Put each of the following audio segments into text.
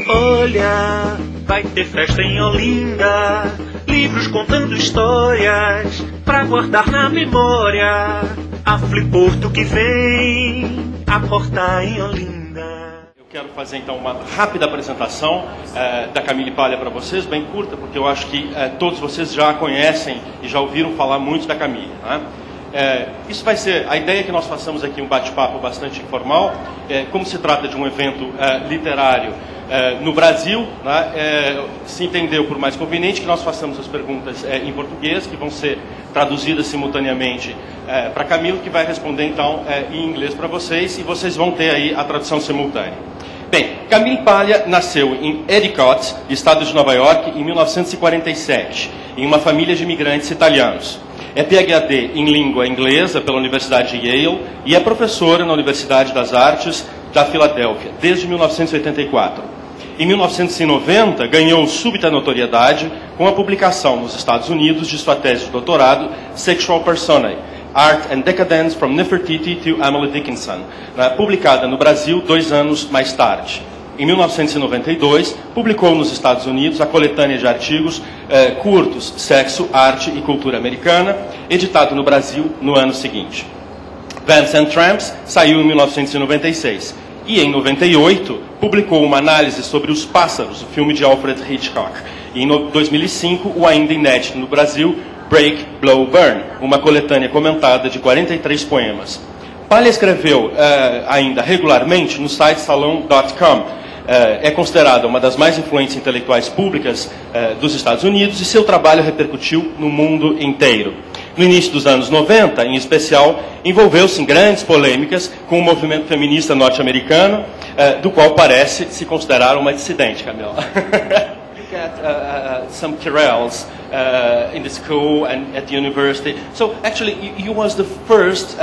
Olha, vai ter festa em Olinda, livros contando histórias, pra guardar na memória, a FLIPORTO que vem aportar em Olinda. Eu quero fazer então uma rápida apresentação da Camille Paglia para vocês, bem curta, porque eu acho que todos vocês já a conhecem e já ouviram falar muito da Camille, né? Isso vai ser, a ideia é que nós façamos aqui um bate-papo bastante informal, como se trata de um evento literário no Brasil, né, se entendeu por mais conveniente que nós façamos as perguntas em português, que vão ser traduzidas simultaneamente para Camille, que vai responder então em inglês para vocês, e vocês vão ter aí a tradução simultânea. Bem, Camille Paglia nasceu em Endicott, estado de Nova York, em 1947, em uma família de imigrantes italianos. É PhD em língua inglesa pela Universidade de Yale e é professora na Universidade das Artes da Filadélfia, desde 1984. Em 1990, ganhou súbita notoriedade com a publicação nos Estados Unidos de sua tese de doutorado, Sexual Personae, Art and Decadence from Nefertiti to Emily Dickinson, publicada no Brasil 2 anos mais tarde. Em 1992, publicou nos Estados Unidos a coletânea de artigos curtos Sexo, Arte e Cultura Americana, editado no Brasil no ano seguinte. Vamps and Tramps saiu em 1996 e, em 98, publicou uma análise sobre Os Pássaros, o filme de Alfred Hitchcock. E, em 2005, o ainda inédito no Brasil, Break, Blow, Burn, uma coletânea comentada de 43 poemas. Paglia escreveu ainda regularmente no site salon.com. É considerada uma das mais influentes intelectuais públicas dos Estados Unidos e seu trabalho repercutiu no mundo inteiro. No início dos anos 90, em especial, envolveu-se em grandes polêmicas com o movimento feminista norte-americano, do qual parece se considerar uma dissidente, Camila. You get some Kirels in the school and at the university. So actually, you was the first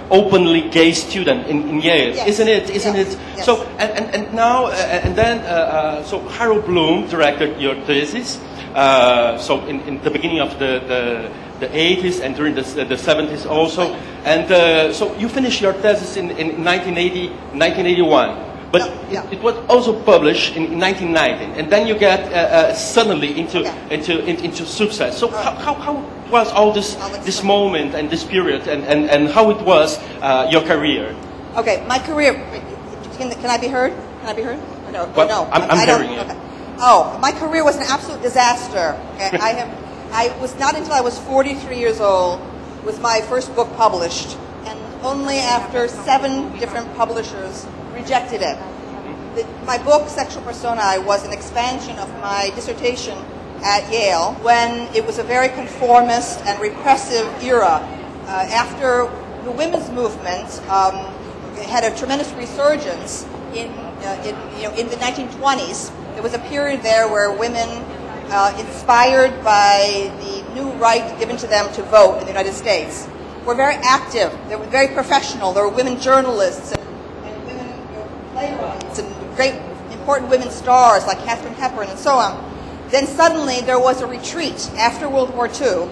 openly gay student in Yale, yes. Isn't it? Isn't yes. it? Yes. So and now and then so Harold Bloom directed your thesis. So in the beginning of the 80s and during the 70s also, and so you finished your thesis in 1981. But it was also published in 1990, and then you get suddenly into success. So how was all this moment and this period, and how it was your career? Okay, my career. Can I be heard? Can I be heard? No, Well, no. I'm hearing you. Okay. Oh, my career was an absolute disaster. Okay? I was not until I was 43 years old was my first book published, and only after 7 different publishers rejected it. My book, Sexual Personae, was an expansion of my dissertation at Yale when it was a very conformist and repressive era. After the women's movement had a tremendous resurgence in the 1920s, there was a period there where women, inspired by the new right given to them to vote in the United States, were very active. They were very professional. There were women journalists and women playwrights and great important women stars like Katharine Hepburn and so on. Then suddenly there was a retreat after World War II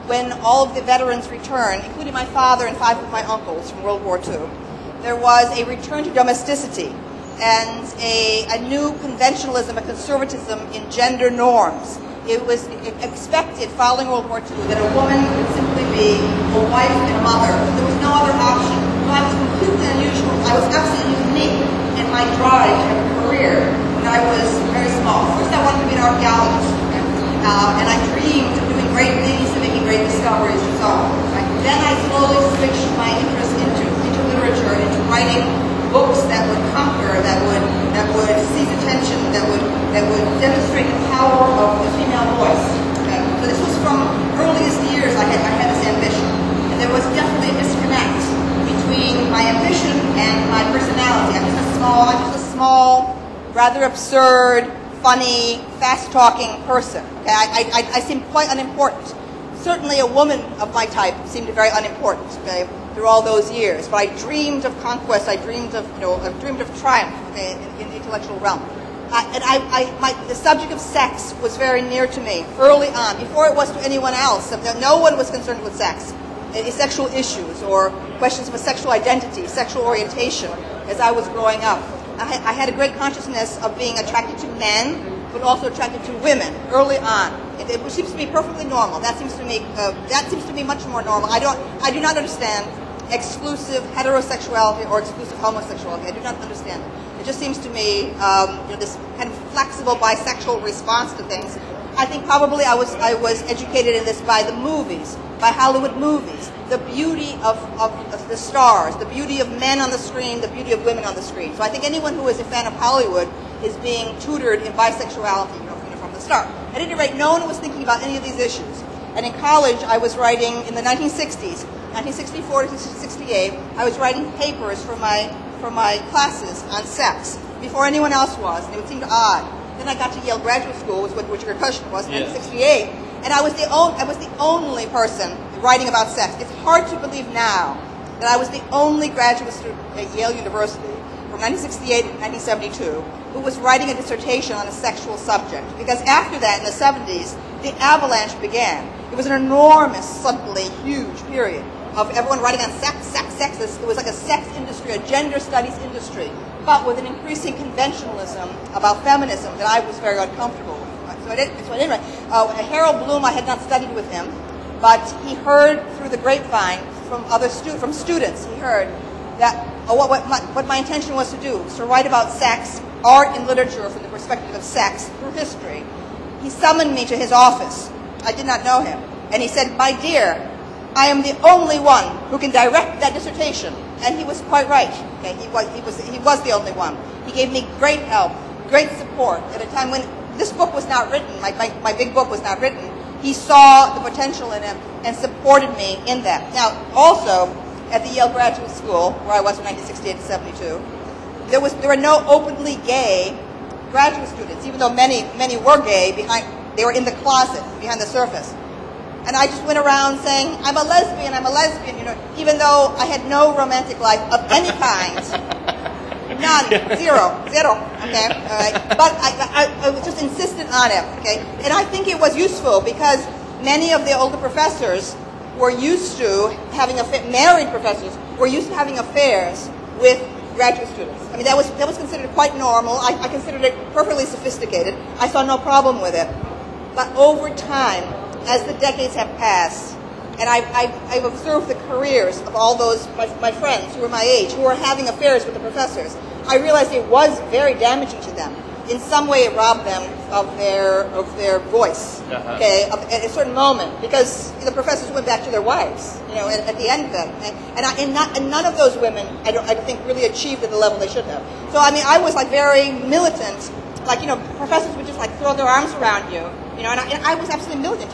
when all of the veterans returned, including my father and 5 of my uncles from World War II. There was a return to domesticity and a new conventionalism, a conservatism in gender norms. It was expected following World War II that a woman would simply be a wife and a mother. There was no other option. So I was completely unusual. I was absolutely unique in my drive to have a career when I was very small. First I wanted to be an archaeologist, and I dreamed of doing great things and making great discoveries and so on. Right? Then I slowly switched my interest into literature, into writing books that would conquer, that would seize attention, that would demonstrate the power of the female voice. Okay? So this was from earliest years. I had this ambition, and there was definitely a disconnect between my ambition and my personality. I'm just a small, rather absurd, funny, fast-talking person. Okay? I seem quite unimportant. Certainly, a woman of my type seemed very unimportant. Okay? Through all those years, but I dreamed of conquest. I dreamed of triumph, okay, in the intellectual realm. The subject of sex was very near to me early on, before it was to anyone else. No one was concerned with sex, sexual issues, or questions of a sexual identity, sexual orientation, as I was growing up. I had a great consciousness of being attracted to men, but also attracted to women early on. It seems to be perfectly normal. That seems to me much more normal. I do not understand exclusive heterosexuality or exclusive homosexuality. I do not understand it. It just seems to me, this kind of flexible bisexual response to things. I think probably I was educated in this by the movies, by Hollywood movies. The beauty of the stars, the beauty of men on the screen, the beauty of women on the screen. So I think anyone who is a fan of Hollywood is being tutored in bisexuality, from the start. At any rate, no one was thinking about any of these issues. And in college, I was writing in the 1960s, 1964 to 1968. I was writing papers for my classes on sex before anyone else was, and it would seem odd. Then I got to Yale Graduate School, which your question was, in 1968, and I was the only person writing about sex. It's hard to believe now that I was the only graduate student at Yale University from 1968 to 1972 who was writing a dissertation on a sexual subject. Because after that, in the 70s, the avalanche began. It was an enormous, suddenly huge period of everyone writing on sex. It was like a sex industry, a gender studies industry, but with an increasing conventionalism about feminism that I was very uncomfortable with. So I didn't write. Harold Bloom, I had not studied with him, but he heard through the grapevine from students. He heard that what my intention was to do was to write about sex, art, and literature from the perspective of sex through history. He summoned me to his office. I did not know him, and he said, "My dear, I am the only one who can direct that dissertation." And he was quite right. Okay, he was the only one. He gave me great help, great support at a time when this book was not written. My big book was not written. He saw the potential in it and supported me in that. Now, also at the Yale Graduate School, where I was from 1968 to 72, there were no openly gay graduate students, even though many were gay. They were in the closet behind the surface. And I just went around saying, I'm a lesbian, even though I had no romantic life of any kind. None. Zero. Okay? All right. But I was just insistent on it. Okay? And I think it was useful because many of the older professors were used to having married professors were used to having affairs with graduate students. I mean, that was considered quite normal. I considered it perfectly sophisticated. I saw no problem with it. But over time, as the decades have passed, and I've observed the careers of all those my friends who were my age, who were having affairs with the professors, I realized it was very damaging to them. In some way, it robbed them of their voice. Okay, at a certain moment, because the professors went back to their wives. At the end of it, and none of those women, I think, really achieved at the level they should have. So I mean, I was like very militant. Like professors would just like throw their arms around you. And I was absolutely militant.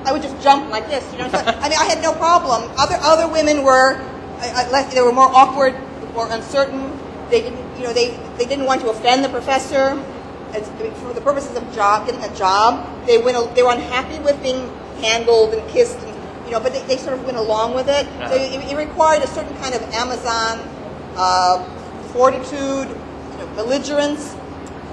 I would just jump like this. So, I mean, I had no problem. Other women were, they were more awkward, more uncertain. They didn't want to offend the professor. For the purposes of getting a job, they were unhappy with being handled and kissed, but they sort of went along with it. So it required a certain kind of Amazon fortitude, belligerence,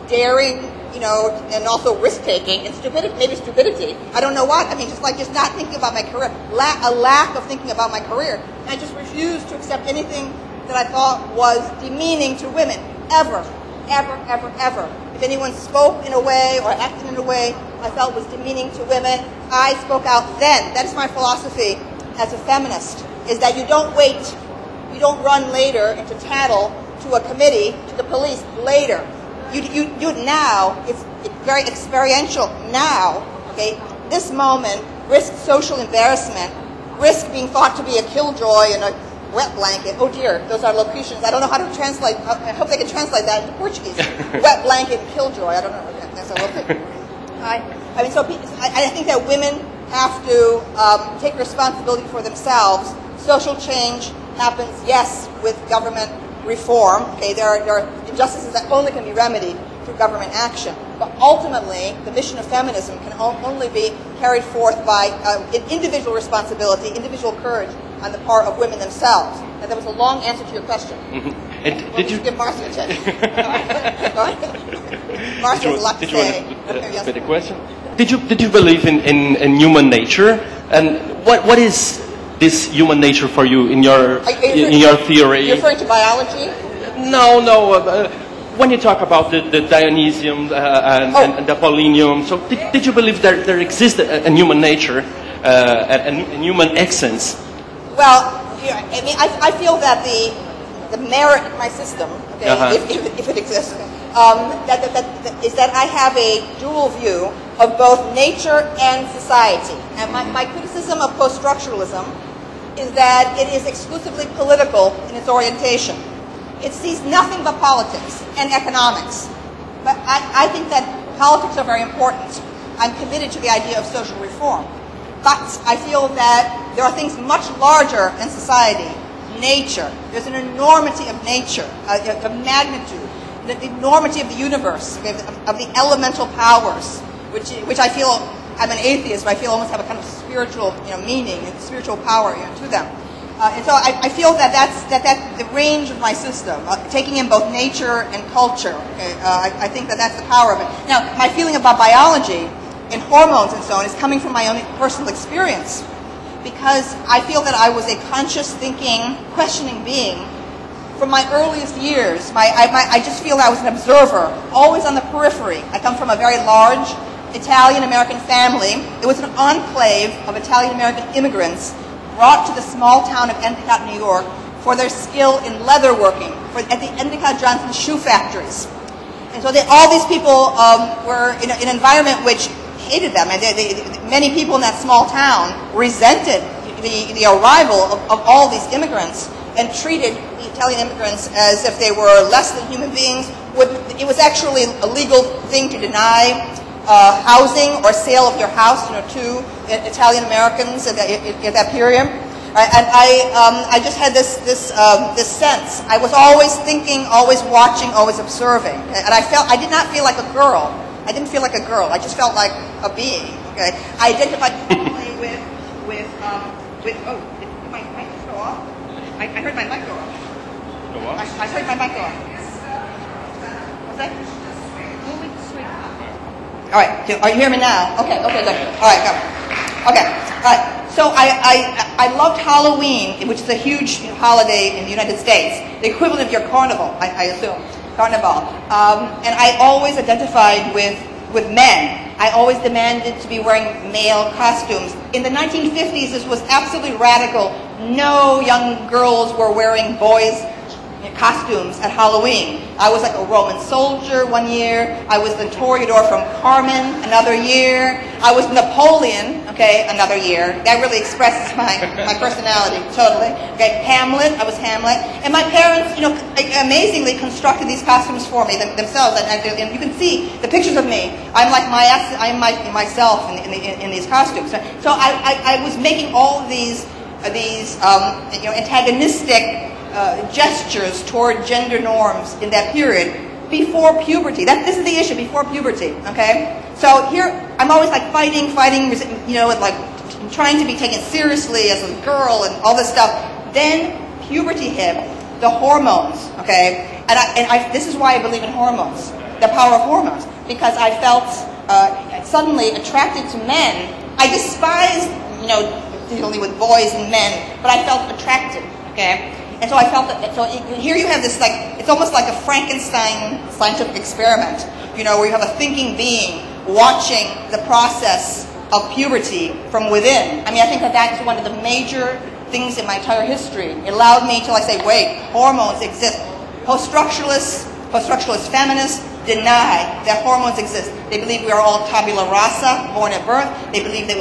daring, and also risk-taking and stupidity. I don't know what. I mean, just not thinking about my career, a lack of thinking about my career. And I just refused to accept anything that I thought was demeaning to women, ever. If anyone spoke in a way or acted in a way I felt was demeaning to women, I spoke out then. That is my philosophy as a feminist, is that you don't wait, you don't run later into tattle to a committee, to the police later. You do it now. It's very experiential now. Okay, this moment, risk social embarrassment, risk being thought to be a killjoy and a wet blanket. Oh dear, those are locutions. I don't know how to translate. I hope they can translate that into Portuguese. Wet blanket and killjoy. I don't know. That's a little bit. I mean, so I think that women have to take responsibility for themselves. Social change happens, yes, with government reform. Okay, there are injustices that only can be remedied through government action. But ultimately, the mission of feminism can only be carried forth by individual responsibility, individual courage on the part of women themselves. And that was a long answer to your question. And did you give Marcia a chance? Marcia has a lot to say. Did you question? Did you believe in human nature? And what is this human nature for you in your theory? You're referring to biology? No. When you talk about the Dionysium and the Apollonium, so did you believe there exists a human nature, a human essence? Well, I mean, I feel that the merit of my system, okay, if it exists, is that I have a dual view of both nature and society. And my criticism of post-structuralism is that it is exclusively political in its orientation. It sees nothing but politics and economics. But I think that politics are very important. I'm committed to the idea of social reform. But I feel that there are things much larger in society. Nature. There's an enormity of nature, a magnitude, the enormity of the universe, of the elemental powers, which I feel, I'm an atheist, but I feel almost have a kind of spiritual meaning and spiritual power to them. And so I feel that that's the range of my system, taking in both nature and culture. Okay? I think that's the power of it. Now, my feeling about biology and hormones and so on is coming from my own personal experience, because I feel that I was a conscious thinking, questioning being from my earliest years. I just feel I was an observer, always on the periphery. I come from a very large Italian-American family. It was an enclave of Italian-American immigrants brought to the small town of Endicott, New York, for their skill in leatherworking at the Endicott Johnson shoe factories. And so all these people were in an environment which hated them. And many people in that small town resented the arrival of all these immigrants and treated the Italian immigrants as if they were less than human beings. It was actually a legal thing to deny housing or sale of your house, to Italian Americans at that period. And I just had this sense. I was always thinking, always watching, always observing. And I did not feel like a girl. I didn't feel like a girl. I just felt like a being. Okay. I identified totally with oh, did my mic just go off? I heard my mic go off. Go off? I heard my mic go off. What's that? All right, are you hearing me now? Okay, good. All right, go. Okay, all right. So I loved Halloween, which is a huge holiday in the United States, the equivalent of your carnival, I assume, carnival. And I always identified with men. I always demanded to be wearing male costumes. In the 1950s, this was absolutely radical. No young girls were wearing boys' costumes at Halloween. I was like a Roman soldier one year. I was the Toreador from Carmen another year. I was Napoleon, okay, another year. That really expresses my personality, totally. Okay, Hamlet, I was Hamlet. And my parents, amazingly constructed these costumes for me themselves. And you can see the pictures of me. I'm like myself in these costumes. So I was making all of these antagonistic gestures toward gender norms in that period before puberty. This is the issue, before puberty, okay? So here, I'm always like fighting, and like trying to be taken seriously as a girl and all this stuff. Then puberty hit, the hormones, okay? And this is why I believe in hormones, the power of hormones, because I felt suddenly attracted to men. I despised, dealing with boys and men, but I felt attracted, okay? And so I felt that, so here you have this, it's almost like a Frankenstein scientific experiment, where you have a thinking being watching the process of puberty from within. I mean, I think that's one of the major things in my entire history. It allowed me to say, wait, hormones exist. Post-structuralist feminists deny that hormones exist. They believe we are all tabula rasa, born at birth. They believe that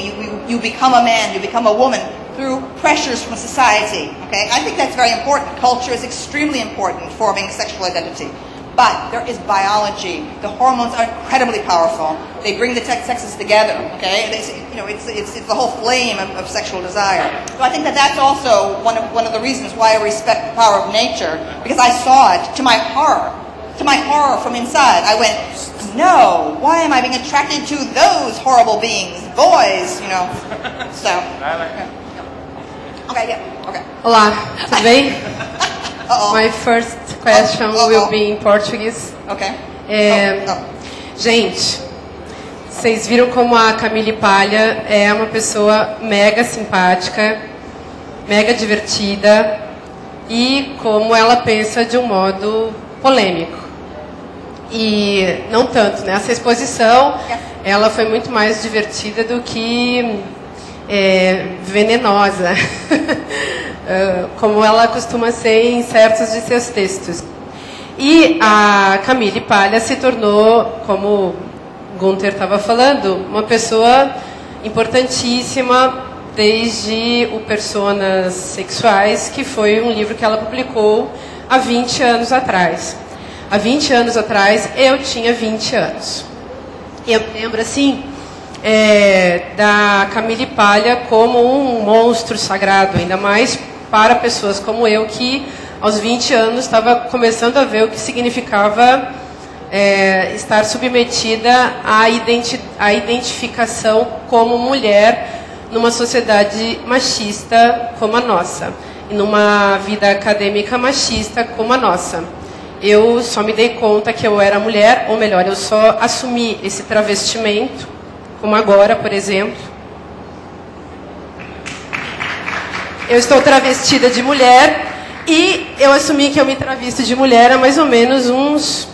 you become a man, you become a woman through pressures from society. Okay, I think that's very important. Culture is extremely important in forming sexual identity. But there is biology. The hormones are incredibly powerful. They bring the sexes together. Okay, it's the whole flame of sexual desire. So I think that's also one of the reasons why I respect the power of nature, because I saw it to my horror. To my horror from inside, I went, no, why am I being attracted to those horrible beings, boys? So. Okay, yeah, okay. Olá, tudo bem? My first question will be in Portuguese. Okay. Gente, vocês viram como a Camille Paglia é uma pessoa mega simpática, mega divertida, e como ela pensa de um modo polêmico. E não tanto, né? Essa exposição, ela foi muito mais divertida do que venenosa, como ela costuma ser em certos de seus textos. E a Camille Paglia se tornou, como Gunter estava falando, uma pessoa importantíssima desde o Personas Sexuais, que foi um livro que ela publicou há 20 anos atrás. Há 20 anos atrás, eu tinha 20 anos. E eu me lembro, assim, da Camille Paglia como um monstro sagrado, ainda mais para pessoas como eu, que aos 20 anos estava começando a ver o que significava estar submetida à identificação como mulher numa sociedade machista como a nossa, e numa vida acadêmica machista como a nossa. Eu só me dei conta que eu era mulher, ou melhor, eu só assumi esse travestimento, como agora, por exemplo. Eu estou travestida de mulher e eu assumi que eu me travisto de mulher há mais ou menos uns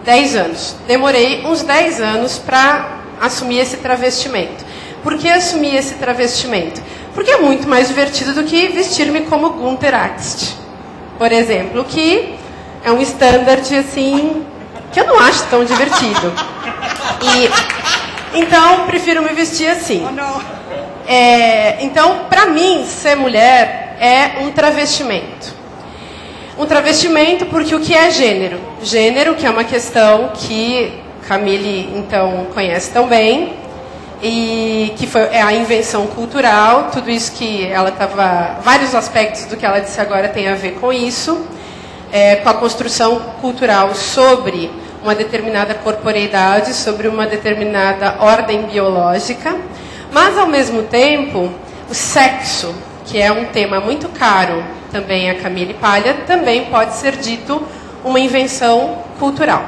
10 anos. Demorei uns 10 anos para assumir esse travestimento. Por que assumir esse travestimento? Porque é muito mais divertido do que vestir-me como Gunter Axt, por exemplo, que é um standard, assim, que eu não acho tão divertido. Então, prefiro me vestir assim. Então, para mim, ser mulher é um travestimento. Um travestimento porque o que é gênero? Gênero, que é uma questão que Camille, então, conhece tão bem, e que foi a invenção cultural, tudo isso que ela estava... Vários aspectos do que ela disse agora tem a ver com isso, com a construção cultural sobre uma determinada corporeidade, sobre uma determinada ordem biológica, mas, ao mesmo tempo, o sexo, que é um tema muito caro também a Camille Paglia, também pode ser dito uma invenção cultural.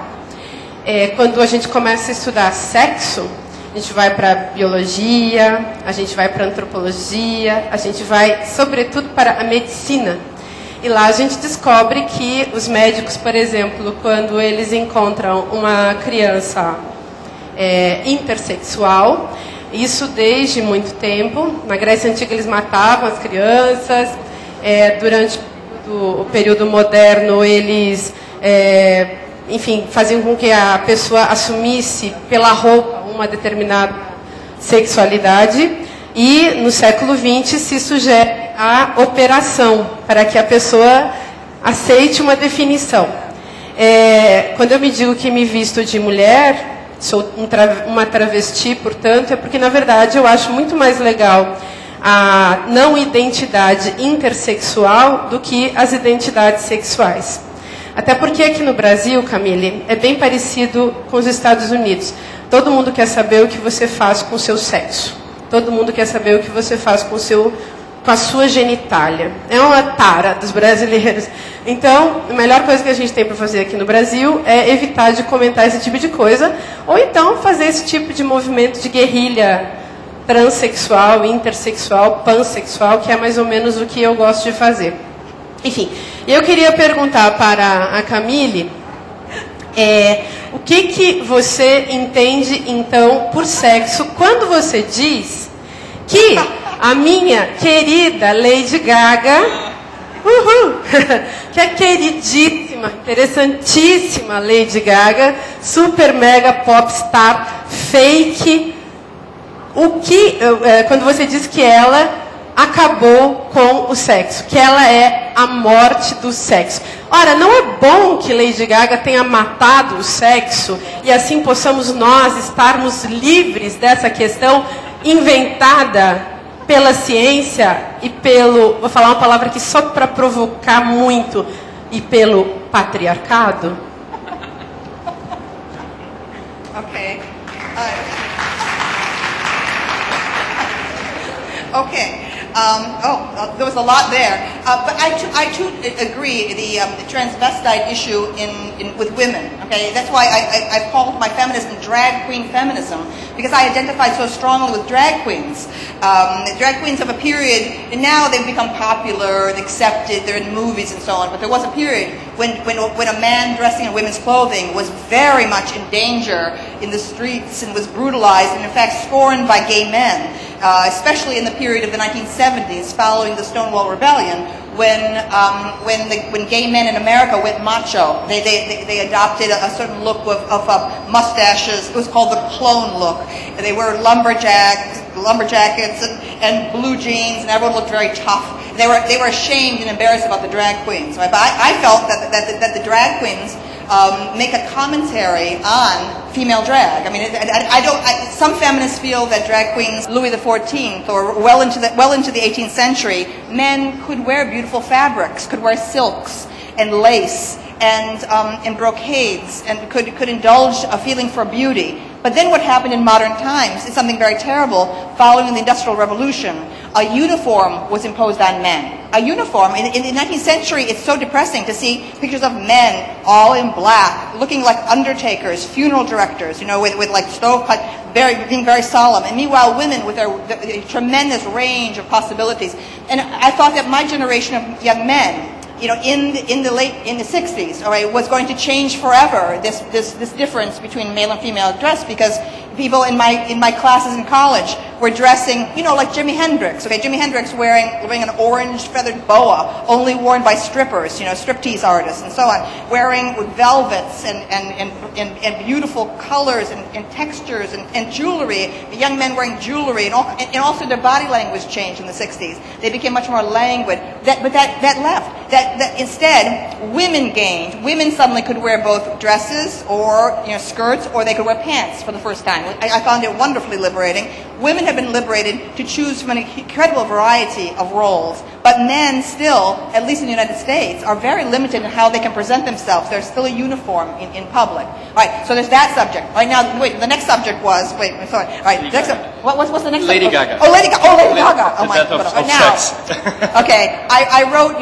Quando a gente começa a estudar sexo, a gente vai para a biologia, a gente vai para a antropologia, a gente vai, sobretudo, para a medicina. E lá a gente descobre que os médicos, por exemplo, quando eles encontram uma criança intersexual, isso desde muito tempo, na Grécia Antiga eles matavam as crianças, durante o período moderno eles, enfim, faziam com que a pessoa assumisse pela roupa uma determinada sexualidade, e no século XX se sugere a operação para que a pessoa aceite uma definição. Quando eu me digo que me visto de mulher, sou uma travesti, portanto, é porque, na verdade, eu acho muito mais legal a não identidade intersexual do que as identidades sexuais. Até porque aqui no Brasil, Camille, é bem parecido com os Estados Unidos. Todo mundo quer saber o que você faz com o seu sexo. Todo mundo quer saber o que você faz com a sua genitália. É uma tara dos brasileiros. Então, a melhor coisa que a gente tem para fazer aqui no Brasil é evitar de comentar esse tipo de coisa, ou então fazer esse tipo de movimento de guerrilha transexual, intersexual, pansexual, que é mais ou menos o que eu gosto de fazer. Enfim, eu queria perguntar para a Camille, o que você entende, então, por sexo, quando você diz que a minha querida Lady Gaga, que é queridíssima, interessantíssima Lady Gaga, super mega popstar, fake, quando você diz que ela acabou com o sexo, que ela é a morte do sexo. Ora, não é bom que Lady Gaga tenha matado o sexo e assim possamos nós estarmos livres dessa questão inventada pela ciência e pelo, vou falar uma palavra aqui só para provocar muito, e pelo patriarcado? Ok. There was a lot there. But I too agree the transvestite issue with women. Okay, that's why I called my feminism drag queen feminism, because I identified so strongly with drag queens. Drag queens of a period, and now they've become popular and accepted. They're in movies and so on. But there was a period when a man dressing in women's clothing was very much in danger in the streets and was brutalized and in fact scorned by gay men, especially in the period of the 1970s following the Stonewall Rebellion, when gay men in America went macho. They adopted a certain look of mustaches. It was called the clone look. They wore lumberjackets and blue jeans, and everyone looked very tough. They were ashamed and embarrassed about the drag queens. Right? But I felt that the drag queens make a commentary on female drag. I mean, some feminists feel that drag queens, Louis XIV, or well into the 18th century, men could wear beautiful fabrics, could wear silks and lace and brocades, and could indulge a feeling for beauty. But then what happened in modern times is something very terrible. Following the Industrial Revolution, a uniform was imposed on men. A uniform. In the 19th century, it's so depressing to see pictures of men all in black, looking like undertakers, funeral directors, with like stovepipe, being very solemn. And meanwhile, women with their tremendous range of possibilities. And I thought that my generation of young men, in the 60s, all right, was going to change forever this difference between male and female dress, because people in my classes in college were dressing, like Jimi Hendrix. Okay, Jimi Hendrix wearing an orange feathered boa, only worn by strippers, striptease artists and so on, wearing velvets and beautiful colors and textures and jewelry. The young men wearing jewelry and also their body language changed in the 60s. They became much more languid. But that left. That instead, women gained. Women suddenly could wear both dresses or skirts, or they could wear pants for the first time. I found it wonderfully liberating. Women have been liberated to choose from an incredible variety of roles, but men still, at least in the United States, are very limited in how they can present themselves. There's still a uniform in public. All right, so there's that subject. All right, now, the next subject was, sorry. All right, what's the next Lady subject? Gaga. Lady Gaga. Oh, my God. Now, okay, I wrote,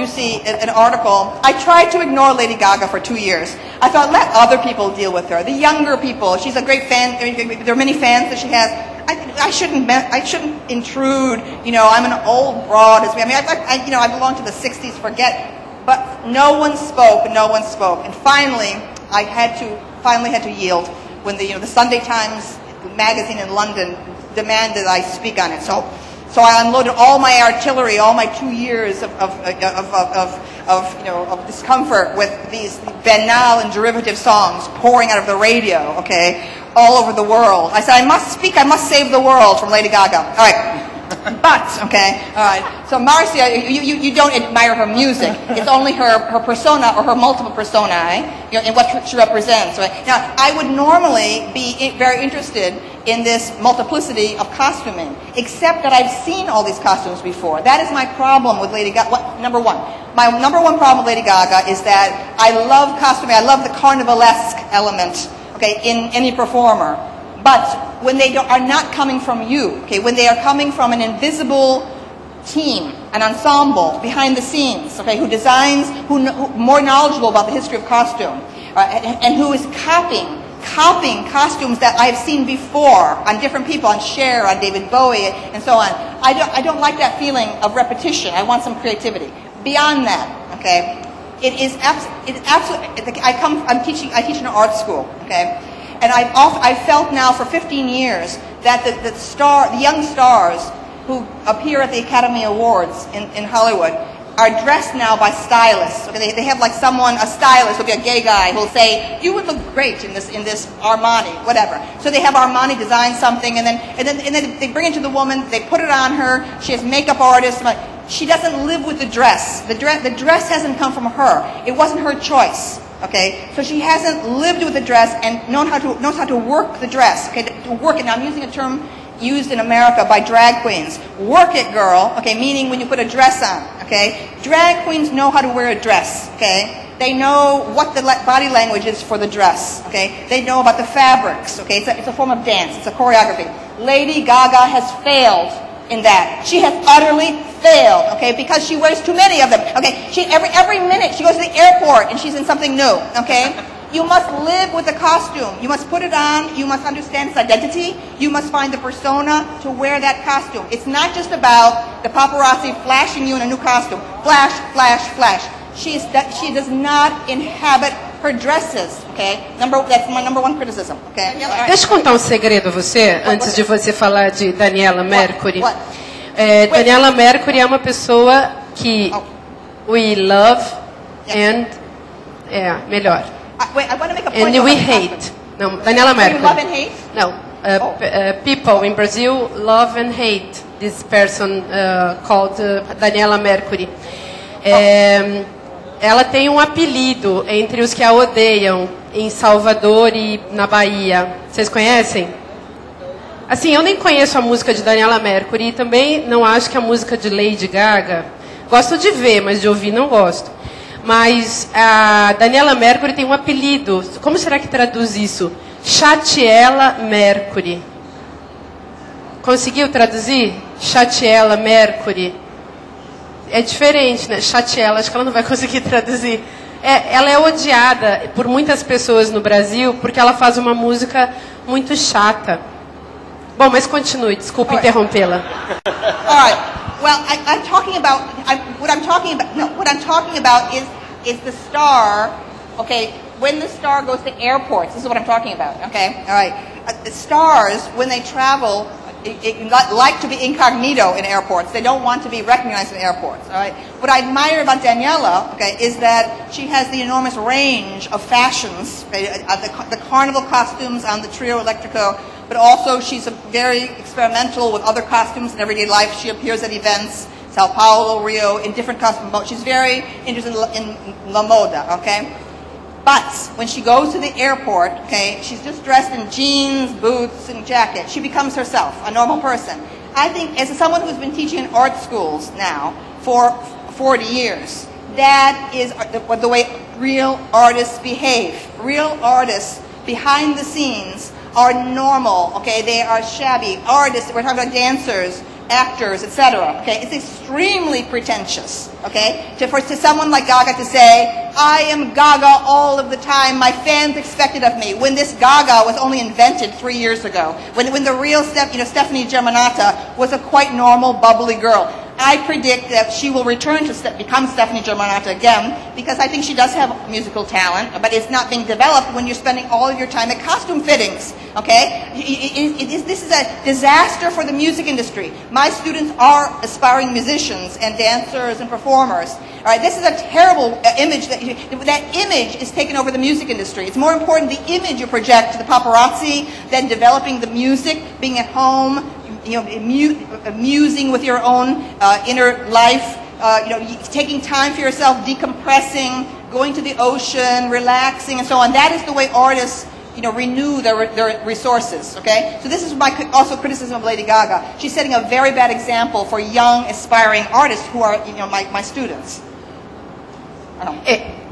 an article. I tried to ignore Lady Gaga for 2 years. I thought, let other people deal with her. The younger people. She's a great fan. There are many fans that she has. I shouldn't intrude. I'm an old broad. I mean, I belong to the 60s. Forget. But no one spoke. And finally, I had to yield when the Sunday Times magazine in London demanded I speak on it. So I unloaded all my artillery, all my 2 years of discomfort with these banal and derivative songs pouring out of the radio, okay, all over the world. I said, I must save the world from Lady Gaga. All right. But, okay, all right. So Marcia, you don't admire her music. It's only her persona or her multiple personae, in what she represents. Right? Now, I would normally be very interested in this multiplicity of costuming, except that I've seen all these costumes before. That is my problem with Lady Gaga. Number one. My number one problem with Lady Gaga is that I love costuming. I love the carnivalesque element, okay, in any performer. But when they are not coming from you, okay, when they are coming from an invisible team, an ensemble behind the scenes, okay, who designs, who more knowledgeable about the history of costume, and who is copying costumes that I've seen before on different people, on Cher, on David Bowie, and so on. I don't like that feeling of repetition. I want some creativity. Beyond that, okay, it is absolutely. I teach in an art school, okay. And I felt now for 15 years that the young stars who appear at the Academy Awards in Hollywood are dressed now by stylists. Okay, they have like a stylist, will be a gay guy, who'll say, "You would look great in this Armani, whatever." So they have Armani design something, and then they bring it to the woman. They put it on her. She has makeup artists. She doesn't live with the dress. The dress hasn't come from her. It wasn't her choice. Okay, so she hasn't lived with the dress and knows how to work the dress. Okay, to work it. Now I'm using a term used in America by drag queens. Work it, girl. Okay, meaning when you put a dress on. Okay, drag queens know how to wear a dress. Okay, they know what the body language is for the dress. Okay, they know about the fabrics. Okay, it's a form of dance. It's a choreography. Lady Gaga has failed in that. She has utterly failed, okay, because she wears too many of them, okay? Every minute she goes to the airport and she's in something new, okay? You must live with the costume. You must put it on. You must understand its identity. You must find the persona to wear that costume. It's not just about the paparazzi flashing you in a new costume. Flash, flash, flash. She does not inhabit her dresses, okay? That's my number one criticism, okay? Deixa eu contar um segredo a você, antes de você falar de Daniela Mercury. Daniela Mercury é uma pessoa que we love and... melhor. Wait, I want to make a point. And we hate. No, Daniela Mercury. You love and hate? No. People in Brazil love and hate this person called Daniela Mercury. Ela tem um apelido entre os que a odeiam em Salvador e na Bahia. Vocês conhecem? Assim, eu nem conheço a música de Daniela Mercury e também não acho que a música de Lady Gaga... Gosto de ver, mas de ouvir não gosto. Mas a Daniela Mercury tem um apelido. Como será que traduz isso? Chatiela Mercury. Conseguiu traduzir? Chatiela Mercury. É diferente, né? Chatiela, acho que ela não vai conseguir traduzir. Ela é odiada por muitas pessoas no Brasil porque ela faz uma música muito chata. Bom, mas continue, desculpa interrompê-la. All right. Well, what I'm talking about is the star, okay, when the star goes to airports. This is what I'm talking about, okay? All right. The stars, when they travel, like to be incognito in airports. They don't want to be recognized in airports, all right? What I admire about Daniela, okay, is that she has the enormous range of fashions, okay, the carnival costumes on the Trio Electrico, but also she's very experimental with other costumes in everyday life. She appears at events, Sao Paulo, Rio, in different costumes. She's very interested in la moda, okay? But when she goes to the airport, okay, she's just dressed in jeans, boots, and jacket. She becomes herself, a normal person. I think, as someone who's been teaching in art schools now for 40 years, that is the way real artists behave. Real artists, behind the scenes, are normal, okay? They are shabby. Artists, we're talking about dancers, actors, etc. Okay, it's extremely pretentious. Okay, for someone like Gaga to say, "I am Gaga all of the time. My fans expect it of me." When this Gaga was only invented 3 years ago, when the real Stephanie Germanotta was a quite normal, bubbly girl. I predict that she will return to become Stephanie Germanotta again, because I think she does have musical talent, but it's not being developed when you're spending all of your time at costume fittings, okay? This is a disaster for the music industry. My students are aspiring musicians and dancers and performers. All right, this is a terrible image. That image is taken over the music industry. It's more important the image you project to the paparazzi than developing the music, being at home, musing with your own inner life, taking time for yourself, decompressing, going to the ocean, relaxing, and so on. That is the way artists, renew their resources, okay? So this is my also criticism of Lady Gaga. She's setting a very bad example for young, aspiring artists who are, my students.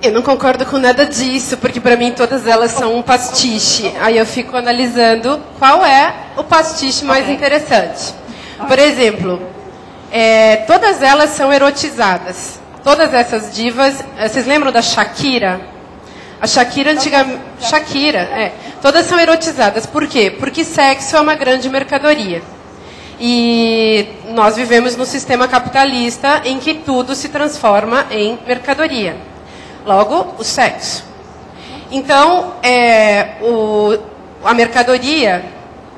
Eu não concordo com nada disso, porque para mim todas elas são um pastiche. Aí eu fico analisando qual é o pastiche mais interessante. Por exemplo, todas elas são erotizadas. Todas essas divas, vocês lembram da Shakira? A Shakira antigamente... Shakira, todas são erotizadas. Por quê? Porque sexo é uma grande mercadoria. E nós vivemos num sistema capitalista em que tudo se transforma em mercadoria. Logo, o sexo. Então, a mercadoria,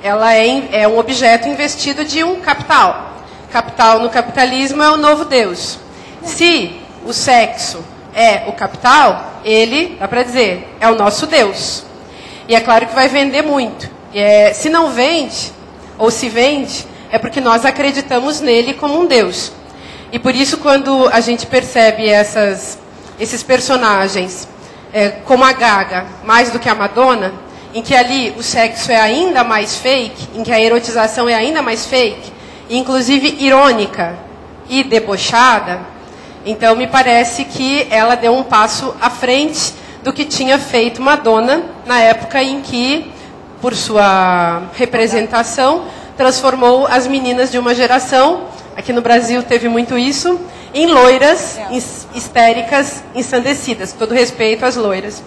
ela é um objeto investido de um capital. Capital no capitalismo é o novo Deus. Se o sexo é o capital, ele, dá para dizer, é o nosso Deus. E é claro que vai vender muito. Se não vende, ou se vende, é porque nós acreditamos nele como um Deus. E por isso, quando a gente percebe esses personagens, como a Gaga, mais do que a Madonna, em que ali o sexo é ainda mais fake, em que a erotização é ainda mais fake, inclusive irônica e debochada, então me parece que ela deu um passo à frente do que tinha feito Madonna na época em que, por sua representação, transformou as meninas de uma geração Aqui no Brasil teve muito isso, em loiras histéricas, ensandecidas, com todo respeito às loiras.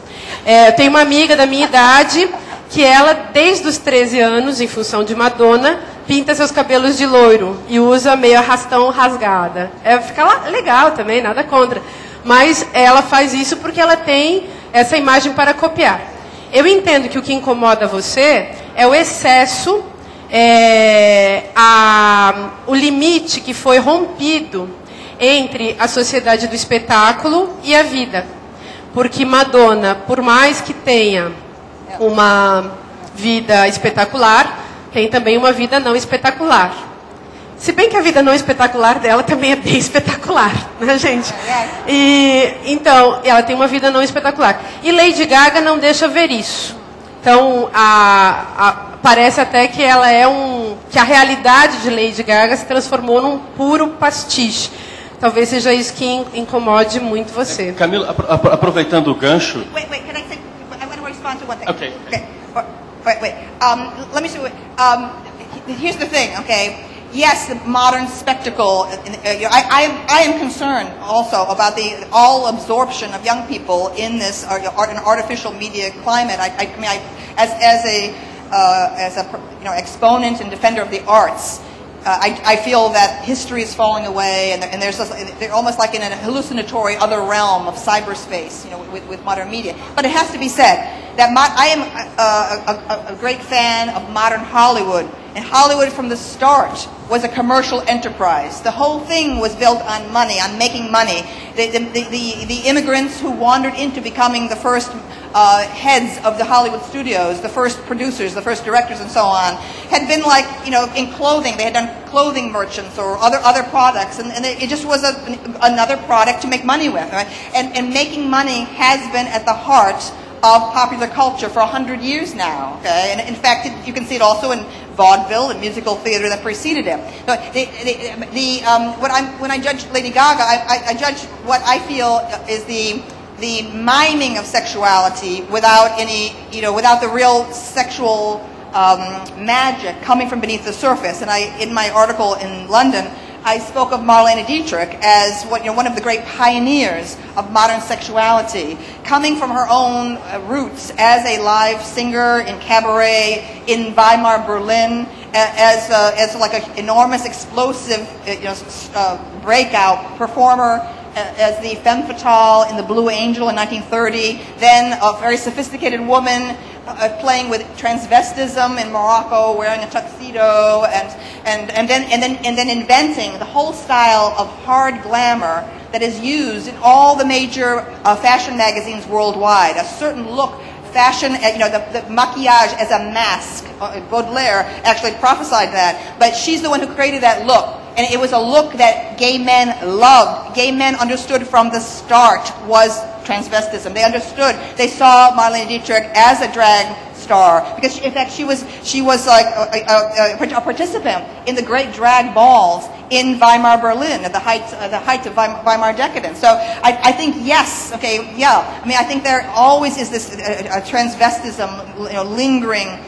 Eu tenho uma amiga da minha idade que ela, desde os 13 anos, em função de Madonna, pinta seus cabelos de loiro e usa meio arrastão rasgada. Fica legal também, nada contra. Mas ela faz isso porque ela tem essa imagem para copiar. Eu entendo que o que incomoda você é o excesso, o limite que foi rompido entre a sociedade do espetáculo e a vida. Porque Madonna, por mais que tenha uma vida espetacular, tem também uma vida não espetacular. Se bem que a vida não espetacular dela também é bem espetacular, né, gente? Então, ela tem uma vida não espetacular. E Lady Gaga não deixa ver isso. Então, parece até que ela que a realidade de Lady Gaga se transformou num puro pastiche. Talvez seja isso que incomode muito você. Camila, aproveitando o gancho... Wait, can I say... I want to respond to one thing. Okay. Wait. Let me see. Here's the thing, okay? Yes, the modern spectacle. I am concerned also about the all absorption of young people in this an artificial media climate. As a exponent and defender of the arts, I feel that history is falling away, and they're almost like in a hallucinatory other realm of cyberspace, with modern media. But it has to be said that I am a great fan of modern Hollywood, and Hollywood from the start was a commercial enterprise. The whole thing was built on money, on making money. The immigrants who wandered into becoming the first heads of the Hollywood studios, the first producers, the first directors, and so on, had been like, in clothing. They had done clothing merchants or other products, and it just was another product to make money with, right? And making money has been at the heart of popular culture for 100 years now. Okay, and in fact, you can see it also in vaudeville and musical theater that preceded it. When I judge Lady Gaga, I judge what I feel is the miming of sexuality without any, without the real sexual magic coming from beneath the surface. And in my article in London, I spoke of Marlene Dietrich as one of the great pioneers of modern sexuality, coming from her own roots as a live singer in cabaret in Weimar, Berlin, as like an enormous, explosive, breakout performer, as the femme fatale in The Blue Angel in 1930, then a very sophisticated woman playing with transvestism in Morocco, wearing a tuxedo, and then inventing the whole style of hard glamour that is used in all the major fashion magazines worldwide. A certain look, fashion, the maquillage as a mask. Baudelaire actually prophesied that, but she's the one who created that look. And it was a look that gay men loved. Gay men understood from the start was transvestism. They understood. They saw Marlene Dietrich as a drag star because, in fact, she was like a participant in the great drag balls in Weimar, Berlin, at the height of Weimar decadence. So I think yes, okay, yeah. I mean, I think there always is this transvestism, lingering,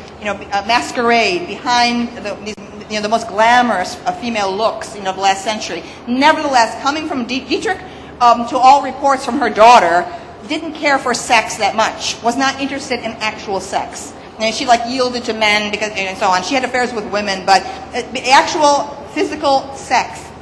masquerade behind these. The most glamorous female looks, of the last century. Nevertheless, coming from Dietrich, to all reports from her daughter, didn't care for sex that much. Was not interested in actual sex. And she yielded to men and so on. She had affairs with women, but the actual physical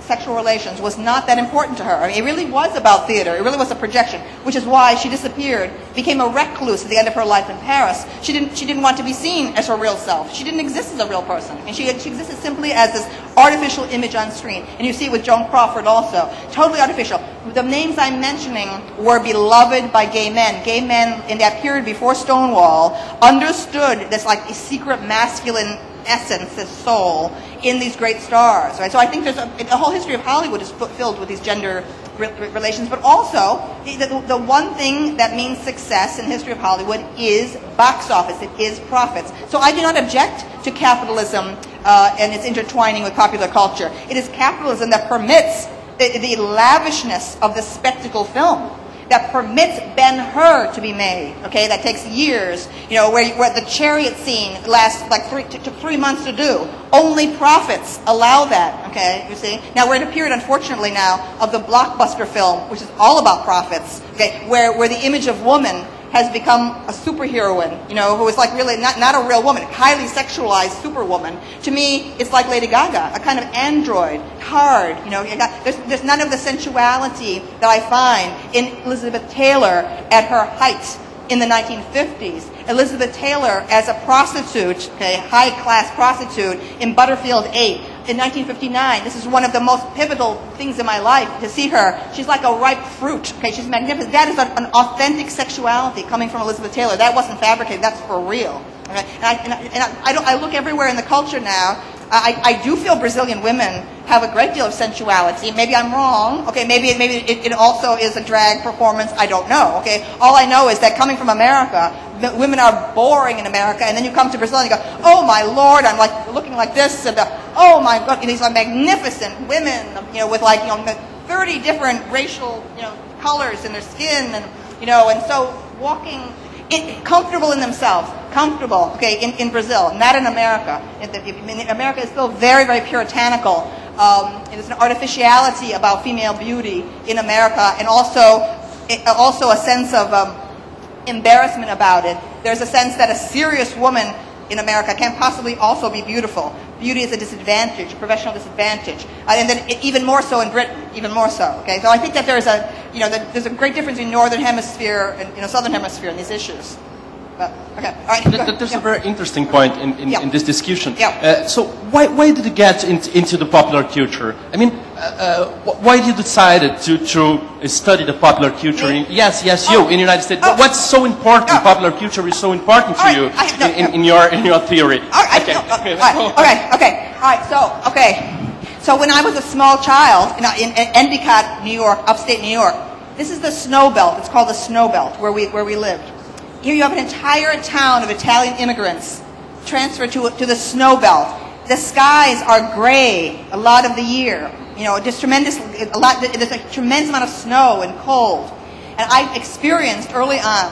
sexual relations was not that important to her. I mean, it really was about theater. It really was a projection, which is why she disappeared, became a recluse at the end of her life in Paris. She didn't want to be seen as her real self. She didn't exist as a real person. And she existed simply as this artificial image on screen. And you see it with Joan Crawford also. Totally artificial. The names I'm mentioning were beloved by gay men. Gay men in that period before Stonewall understood this secret masculine essence, this soul, in these great stars, right? So I think there's a whole history of Hollywood is filled with these gender relations, but also the one thing that means success in the history of Hollywood is box office, it is profits. So I do not object to capitalism and its intertwining with popular culture. It is capitalism that permits the lavishness of the spectacle film. that permits Ben-Hur to be made, okay, that takes years, you know, where the chariot scene lasts like took 3 months to do. Only prophets allow that, okay, you see. Now we're in a period, unfortunately now, of the blockbuster film, which is all about prophets, okay, where the image of woman has become a superheroine, you know, who is like really not a real woman, highly sexualized superwoman. To me, it's like Lady Gaga, a kind of android, hard, you know. There's none of the sensuality that I find in Elizabeth Taylor at her height in the 1950s. Elizabeth Taylor as a prostitute, okay, high-class prostitute in Butterfield 8. In 1959, this is one of the most pivotal things in my life to see her. She's like a ripe fruit. Okay, she's magnificent. That is an authentic sexuality coming from Elizabeth Taylor. That wasn't fabricated. That's for real. Okay? I look everywhere in the culture now. I do feel Brazilian women have a great deal of sensuality. Maybe I'm wrong. Okay, maybe it also is a drag performance. I don't know. Okay, all I know is that coming from America, the women are boring in America, and then you come to Brazil and you go, oh my Lord, I'm like looking like this, and oh my God, these are magnificent women, you know, with like 30 different racial colors in their skin, and and so walking. Comfortable in themselves, comfortable, okay, in Brazil, not in America. America is still very, very puritanical. There's an artificiality about female beauty in America, and also a sense of embarrassment about it. There's a sense that a serious woman in America can't possibly also be beautiful. Beauty is a disadvantage, a professional disadvantage, and then even more so in Britain, even more so. Okay, so I think that there's a great difference in Northern Hemisphere and Southern Hemisphere in these issues. But, okay, all right. There's a very interesting point in this discussion. Yeah. So why did you get into the popular culture? I mean, why did you decide to study the popular culture? In the United States. What's so important? Popular culture is so important to you in your theory. So when I was a small child in Endicott, New York, upstate New York, this is the snow belt. It's called the snow belt where we lived. Here you have an entire town of Italian immigrants transferred to the snow belt. The skies are gray a lot of the year. There's a tremendous amount of snow and cold. And I experienced early on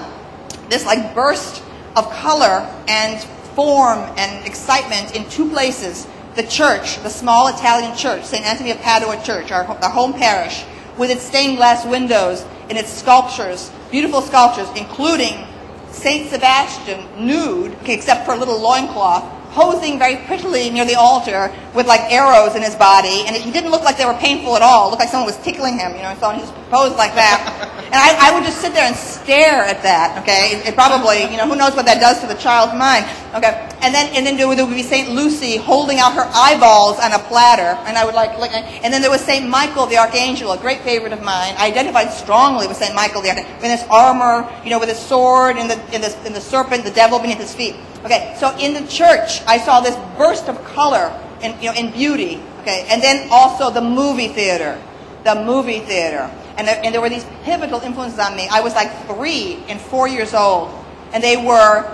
this like burst of color and form and excitement in two places. The church, the small Italian church, St. Anthony of Padua Church, our home parish, with its stained glass windows and its sculptures, beautiful sculptures, including St. Sebastian nude, except for a little loincloth, posing very prettily near the altar with like arrows in his body, and he didn't look like they were painful at all. It looked like someone was tickling him, so he just posed like that. And I would just sit there and stare at that, okay? It probably, who knows what that does to the child's mind, okay? And then there would be St. Lucy holding out her eyeballs on a platter, and I would and then there was St. Michael the Archangel, a great favorite of mine. I identified strongly with St. Michael the Archangel, in his armor, with his sword, and the serpent, the devil beneath his feet. Okay, so in the church, I saw this burst of color and in beauty. Okay, and then also the movie theater, and there were these pivotal influences on me. I was like 3 and 4 years old, and they were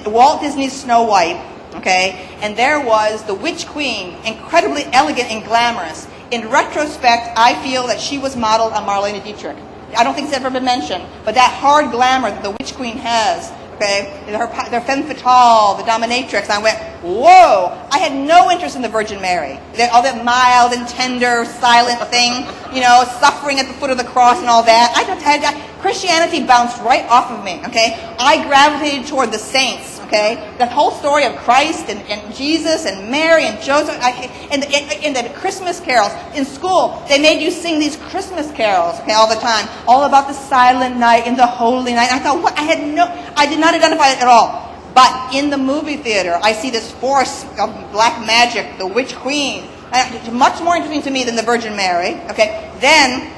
Walt Disney's Snow White. Okay, and there was the Witch Queen, incredibly elegant and glamorous. In retrospect, I feel that she was modeled on Marlene Dietrich. I don't think it's ever been mentioned, but that hard glamour that the Witch Queen has. Okay, their femme fatale, the dominatrix. I went, whoa! I had no interest in the Virgin Mary. All that mild and tender, silent thing, suffering at the foot of the cross and all that. Christianity bounced right off of me. Okay, I gravitated toward the saints. Okay, that whole story of Christ and Jesus and Mary and Joseph, and the Christmas carols in school. They made you sing these Christmas carols, okay, all the time, all about the silent night and the holy night. I thought, what? I did not identify it at all. But in the movie theater, I see this force of black magic, the Witch Queen, much more interesting to me than the Virgin Mary. Okay, then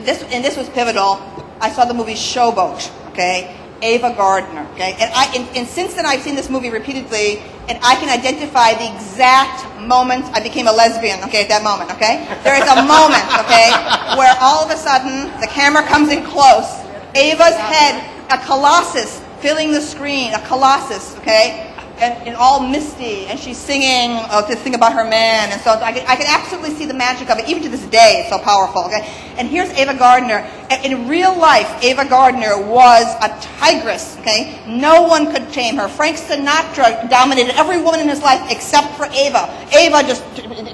this was pivotal. I saw the movie Showboat. Okay. Ava Gardner, okay, and since then I've seen this movie repeatedly, and I can identify the exact moment I became a lesbian, okay, at that moment, okay? There is a moment, okay, where all of a sudden the camera comes in close, Ava's head, a colossus filling the screen, a colossus, okay, and all misty, and she's singing this thing about her man, and so I can absolutely see the magic of it, even to this day. It's so powerful. Okay, and here's Ava Gardner In real life, Ava Gardner was a tigress, okay? No one could tame her. Frank Sinatra dominated every woman in his life except for Ava. Ava just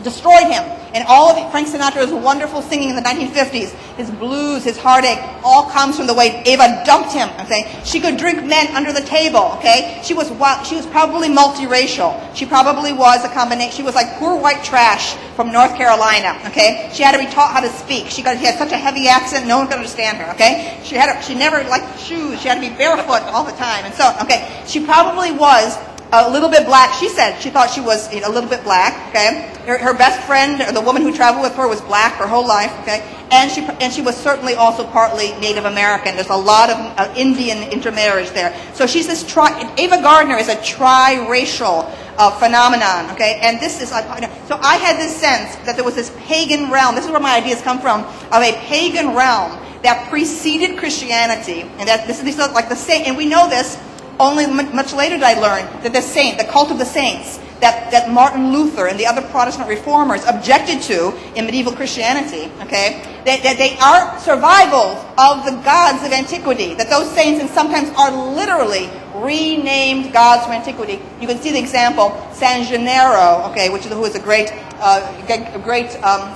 destroyed him. And all of Frank Sinatra's wonderful singing in the 1950s, his blues, his heartache, all comes from the way Ava dumped him, okay? She could drink men under the table, okay? She was probably multiracial. She probably was a combination. She was like poor white trash from North Carolina, okay? She had to be taught how to speak. She had such a heavy accent, no one could understand her, okay? She never liked shoes. She had to be barefoot all the time. And so, okay, she probably was a little bit black. She said she thought she was a little bit black, okay? Her best friend, or the woman who traveled with her, was black her whole life, okay? And she was certainly also partly Native American. There's a lot of Indian intermarriage there. So she's this Ava Gardner is a triracial phenomenon, okay? And this is, so I had this sense that there was this pagan realm, this is where my ideas come from, of a pagan realm that preceded Christianity, and that this is like the same, and we know this only much later did I learn that the cult of the saints, that Martin Luther and the other Protestant reformers objected to in medieval Christianity, okay, that they are survivals of the gods of antiquity, that those saints and sometimes are literally renamed gods from antiquity. You can see the example, San Gennaro, okay, who is a great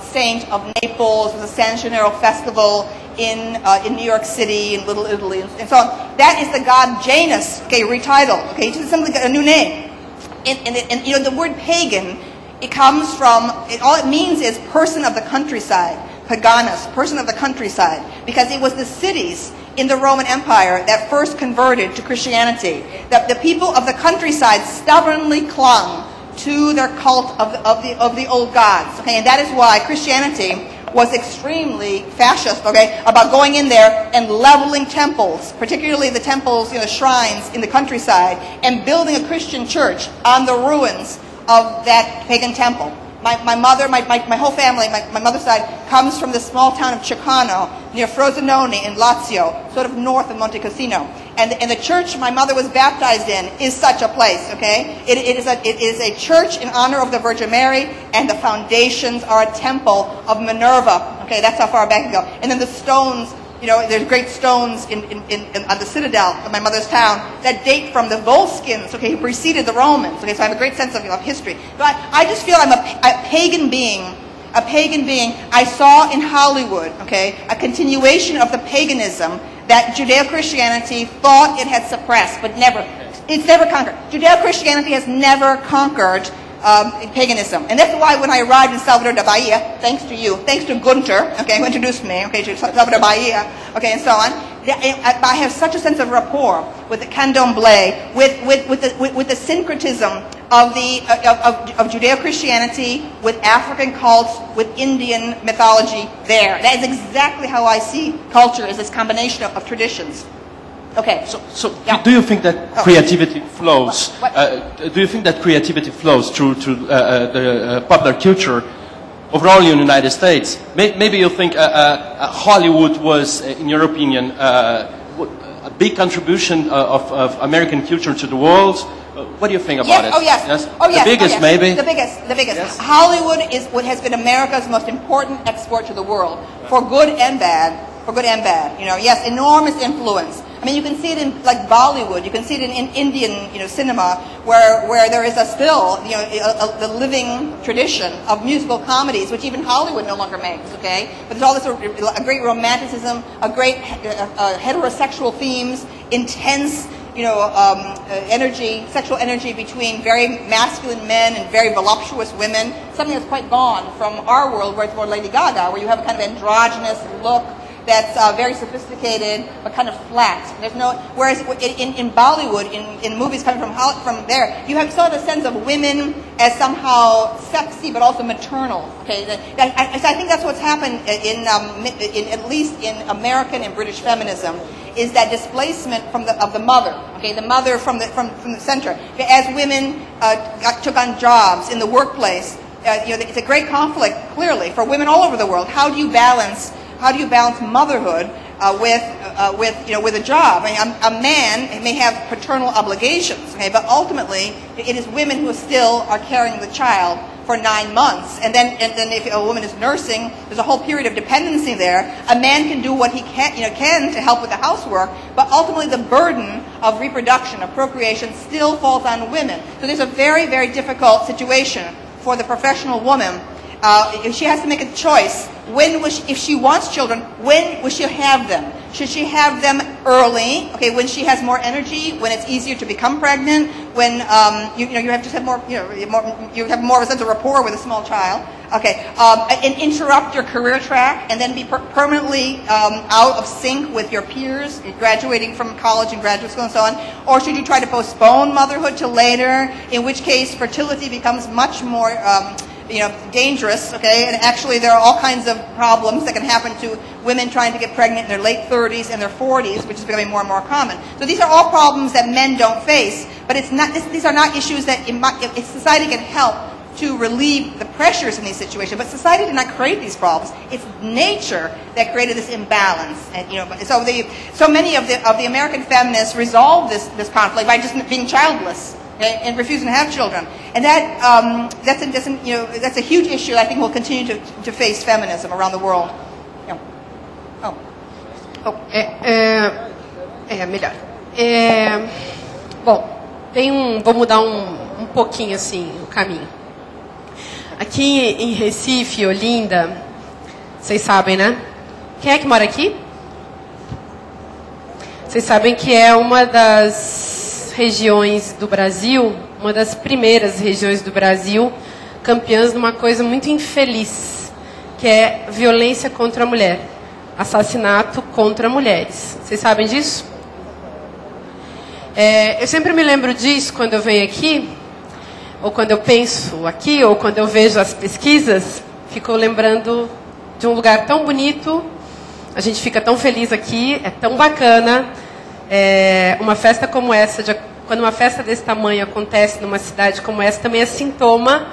saint of Naples, the San Gennaro festival in New York City, in Little Italy, and so on. That is the god Janus, okay, retitled, okay, it's something, a new name. And you know, the word pagan, it comes from, all it means is person of the countryside, paganus, person of the countryside, because it was the cities in the Roman Empire that first converted to Christianity. That the people of the countryside stubbornly clung to their cult of the old gods, okay, and that is why Christianity was extremely fascist, okay, about going in there and leveling temples, particularly the temples, you know, shrines in the countryside, and building a Christian church on the ruins of that pagan temple. My mother, my whole family, my mother's side, comes from the small town of Ceccano, near Frosinone in Lazio, sort of north of Monte Cassino. And the church my mother was baptized in is such a place, okay? It is a church in honor of the Virgin Mary, and the foundations are a temple of Minerva, okay? That's how far back you go. And then the stones, you know, there's great stones on the citadel of my mother's town that date from the Volscians, okay, who preceded the Romans, okay? So I have a great sense of history. But I just feel I'm a pagan being. A pagan being. I saw in Hollywood, okay, a continuation of the paganism that Judeo-Christianity thought it had suppressed, but it's never conquered. Judeo-Christianity has never conquered paganism. And that's why when I arrived in Salvador da Bahia, thanks to you, thanks to Gunter, okay, who introduced me, okay, to Salvador da Bahia, okay, and so on, I have such a sense of rapport with the candomblé, with the syncretism of Judeo-Christianity, with African cults, with Indian mythology there. That is exactly how I see culture, as this combination of traditions. Okay. So yeah. Do you think that creativity flows? Do you think that creativity flows through the popular culture overall in the United States? Maybe you think Hollywood was, in your opinion, a big contribution of American culture to the world. What do you think about it? Oh yes. Yes. Oh yes. The biggest, oh, yes. maybe. The biggest. Yes. Hollywood is what has been America's most important export to the world, for good and bad. For good and bad. You know, yes, enormous influence. I mean, you can see it in like Bollywood. You can see it in Indian, you know, cinema, where there is still, you know, the living tradition of musical comedies, which even Hollywood no longer makes. Okay, but there's all this a great romanticism, a great heterosexual themes, intense, you know, sexual energy between very masculine men and very voluptuous women. Something that's quite gone from our world, where it's more Lady Gaga, where you have a kind of androgynous look that's very sophisticated but kind of flat. There's no. Whereas in Bollywood, in movies coming from there, you have sort of a sense of women as somehow sexy but also maternal. Okay, I think that's what's happened in at least in American and British feminism, is that displacement of the mother. Okay, the mother from the center. As women took on jobs in the workplace, you know, it's a great conflict clearly for women all over the world. How do you balance motherhood with a job? I mean, a man may have paternal obligations, okay, but ultimately it is women who still are carrying the child for 9 months. And then if a woman is nursing, there's a whole period of dependency there. A man can do what he can to help with the housework, but ultimately the burden of reproduction, of procreation, still falls on women. So there's a very, very difficult situation for the professional woman. She has to make a choice. If she wants children, when will she have them? Should she have them early? Okay, when she has more energy, when it's easier to become pregnant, when you have just have more, you have more of a sense of rapport with a small child. Okay, and interrupt your career track, and then be permanently out of sync with your peers, graduating from college and graduate school and so on. Or should you try to postpone motherhood till later? In which case, fertility becomes much more dangerous, okay? And actually there are all kinds of problems that can happen to women trying to get pregnant in their late 30s and their 40s, which is becoming more and more common. So these are all problems that men don't face, but these are not issues that society can help to relieve the pressures in these situations. But society did not create these problems. It's nature that created this imbalance. And so many of the American feminists resolve this conflict by just being childless. Okay, and refusing to have children, and that's a huge issue. I think will continue to face feminism around the world. Melhor. Bom, vou mudar um pouquinho assim o caminho. Aqui em Recife, Olinda, vocês sabem, né? Quem é que mora aqui? Vocês sabem que é uma das regiões do Brasil, uma das primeiras regiões do Brasil, campeãs de uma coisa muito infeliz, que é violência contra a mulher, assassinato contra mulheres. Vocês sabem disso? Eu sempre me lembro disso quando eu venho aqui, ou quando eu penso aqui, ou quando eu vejo as pesquisas, fico lembrando de um lugar tão bonito, a gente fica tão feliz aqui, é tão bacana. Uma festa como essa, quando uma festa desse tamanho acontece numa cidade como essa, também é sintoma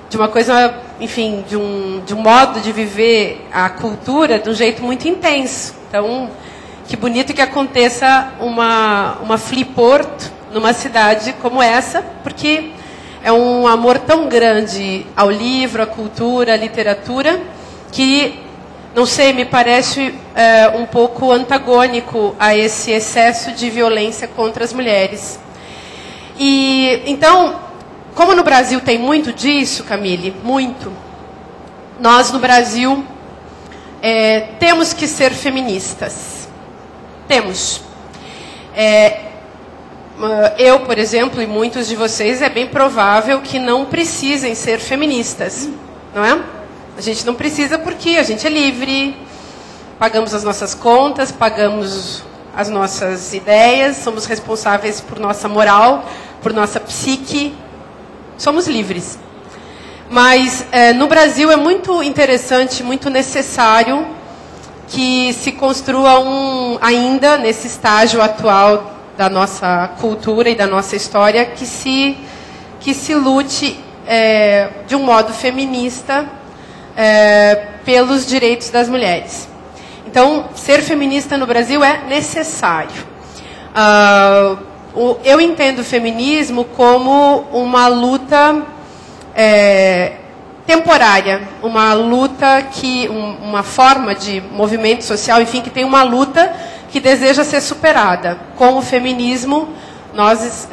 de uma coisa, enfim, de um modo de viver a cultura de um jeito muito intenso. Então, que bonito que aconteça uma FLIPORTO numa cidade como essa, porque é um amor tão grande ao livro, à cultura, à literatura, que, não sei, me parece um pouco antagônico a esse excesso de violência contra as mulheres. E então, como no Brasil tem muito disso, Camille, muito, nós no Brasil temos que ser feministas. Temos. Eu, por exemplo, e muitos de vocês, é bem provável que não precisem ser feministas, não é? A gente não precisa porque a gente é livre, pagamos as nossas contas, pagamos as nossas ideias, somos responsáveis por nossa moral, por nossa psique, somos livres. Mas no Brasil é muito interessante, muito necessário que se construa ainda nesse estágio atual da nossa cultura e da nossa história, que se lute de um modo feminista pelos direitos das mulheres. Então, ser feminista no Brasil é necessário. Eu entendo o feminismo como uma luta temporária, uma luta uma forma de movimento social, enfim, que tem uma luta que deseja ser superada. Com o feminismo, nós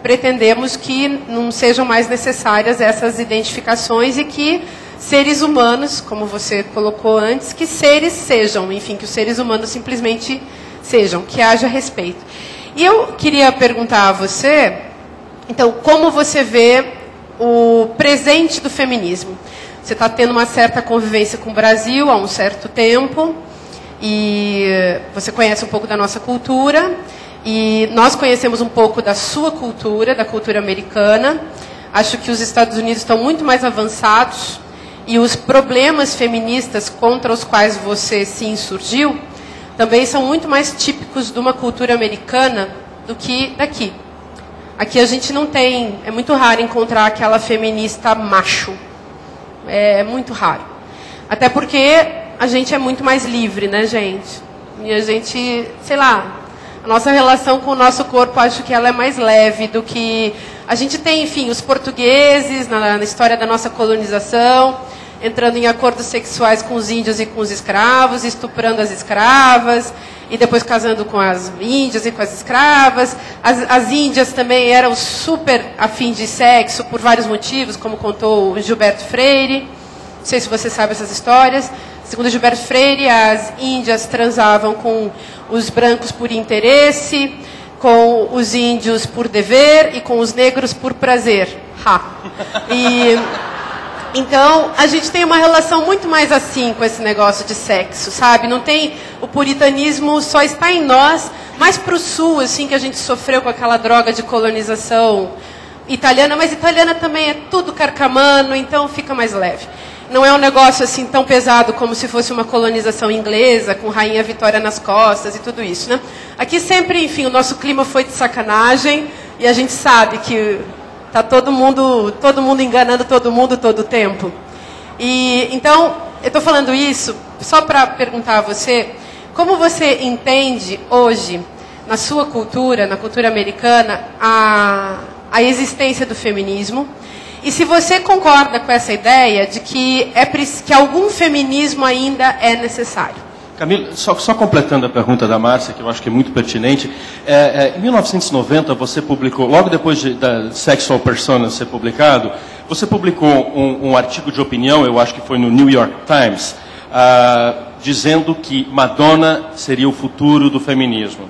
pretendemos que não sejam mais necessárias essas identificações e que seres humanos, como você colocou antes, que seres sejam, enfim, que os seres humanos simplesmente sejam, que haja respeito. E eu queria perguntar a você, então, como você vê o presente do feminismo? Você está tendo uma certa convivência com o Brasil há um certo tempo, e você conhece um pouco da nossa cultura, e nós conhecemos um pouco da sua cultura, da cultura americana. Acho que os Estados Unidos estão muito mais avançados, e os problemas feministas contra os quais você se insurgiu também são muito mais típicos de uma cultura americana do que daqui. Aqui a gente não tem, é muito raro encontrar aquela feminista macho. É muito raro. Até porque a gente é muito mais livre, né, gente? E a gente, sei lá, a nossa relação com o nosso corpo, acho que ela é mais leve do que A gente tem, enfim, os portugueses na história da nossa colonização, entrando em acordos sexuais com os índios e com os escravos, estuprando as escravas, e depois casando com as índias e com as escravas. As índias também eram super afins de sexo por vários motivos, como contou o Gilberto Freire. Não sei se você sabe essas histórias. Segundo Gilberto Freire, as índias transavam com os brancos por interesse, com os índios por dever e com os negros por prazer. Então, a gente tem uma relação muito mais assim com esse negócio de sexo, sabe? Não tem... O puritanismo só está em nós, mais para o sul, assim, que a gente sofreu com aquela droga de colonização italiana, mas italiana também é tudo carcamano, então fica mais leve. Não é um negócio assim tão pesado como se fosse uma colonização inglesa, com Rainha Vitória nas costas e tudo isso, né? Aqui sempre, enfim, o nosso clima foi de sacanagem, e a gente sabe que... Está todo mundo enganando todo mundo todo o tempo. E, então, eu estou falando isso só para perguntar a você, como você entende hoje, na sua cultura, na cultura americana, a existência do feminismo? E se você concorda com essa ideia de que algum feminismo ainda é necessário? Camille, só completando a pergunta da Márcia, que eu acho que é muito pertinente, em 1990 você publicou, logo depois da Sexual Persona ser publicado, você publicou um artigo de opinião, eu acho que foi no New York Times, dizendo que Madonna seria o futuro do feminismo.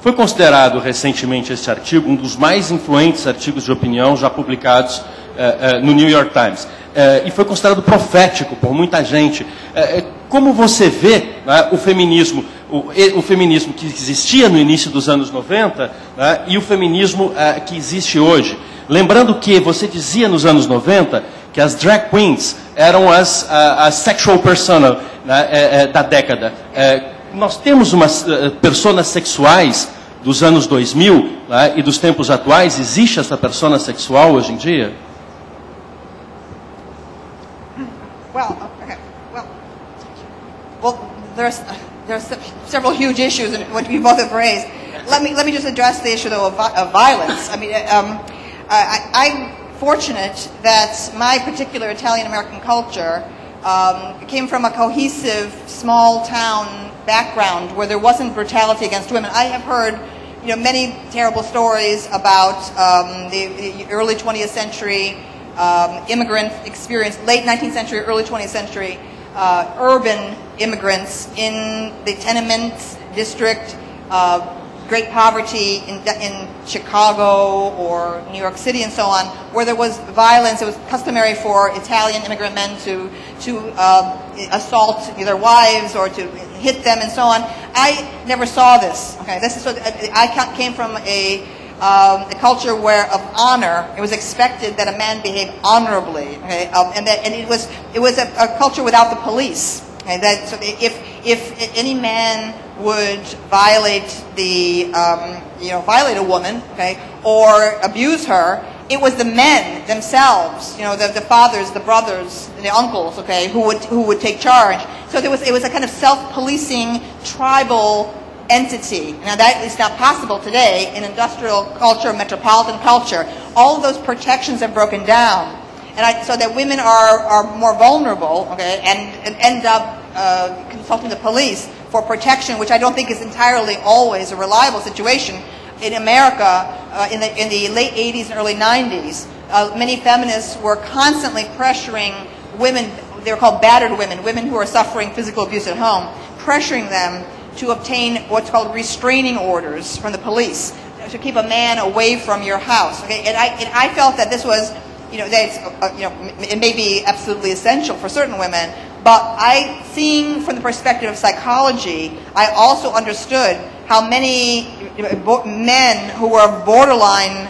Foi considerado recentemente esse artigo um dos mais influentes artigos de opinião já publicados no New York Times. E foi considerado profético por muita gente. Como você vê, né, o feminismo que existia no início dos anos 90, né, e o feminismo que existe hoje? Lembrando que você dizia nos anos 90 que as drag queens eram as sexual persona, né, da década. Nós temos umas personas sexuais dos anos 2000, né, e dos tempos atuais. Existe essa persona sexual hoje em dia? Well, there's several huge issues in what you both have raised. Let me just address the issue though of violence. I mean, I'm fortunate that my particular Italian American culture came from a cohesive small town background where there wasn't brutality against women. I have heard, many terrible stories about the early 20th century immigrant experience, late 19th century, early 20th century. Urban immigrants in the tenement district, great poverty in Chicago or New York City and so on, where there was violence. It was customary for Italian immigrant men to assault their wives or to hit them and so on. I never saw this. Okay, I came from a culture where of honor, it was expected that a man behave honorably, okay? And it was a culture without the police. Okay? That so if any man would violate violate a woman, okay, or abuse her, it was the men themselves, the fathers, the brothers, the uncles, okay, who would take charge. So it was a kind of self-policing tribal entity. Now that is not possible today in industrial culture, metropolitan culture. All of those protections have broken down, so that women are more vulnerable, okay, and end up consulting the police for protection, which I don't think is entirely always a reliable situation. In America, in the late 80s and early 90s, many feminists were constantly pressuring women. They were called battered women who are suffering physical abuse at home, pressuring them to obtain what's called restraining orders from the police to keep a man away from your house. Okay, and I felt that this was, it may be absolutely essential for certain women, but seeing from the perspective of psychology, I also understood how many men who were of borderline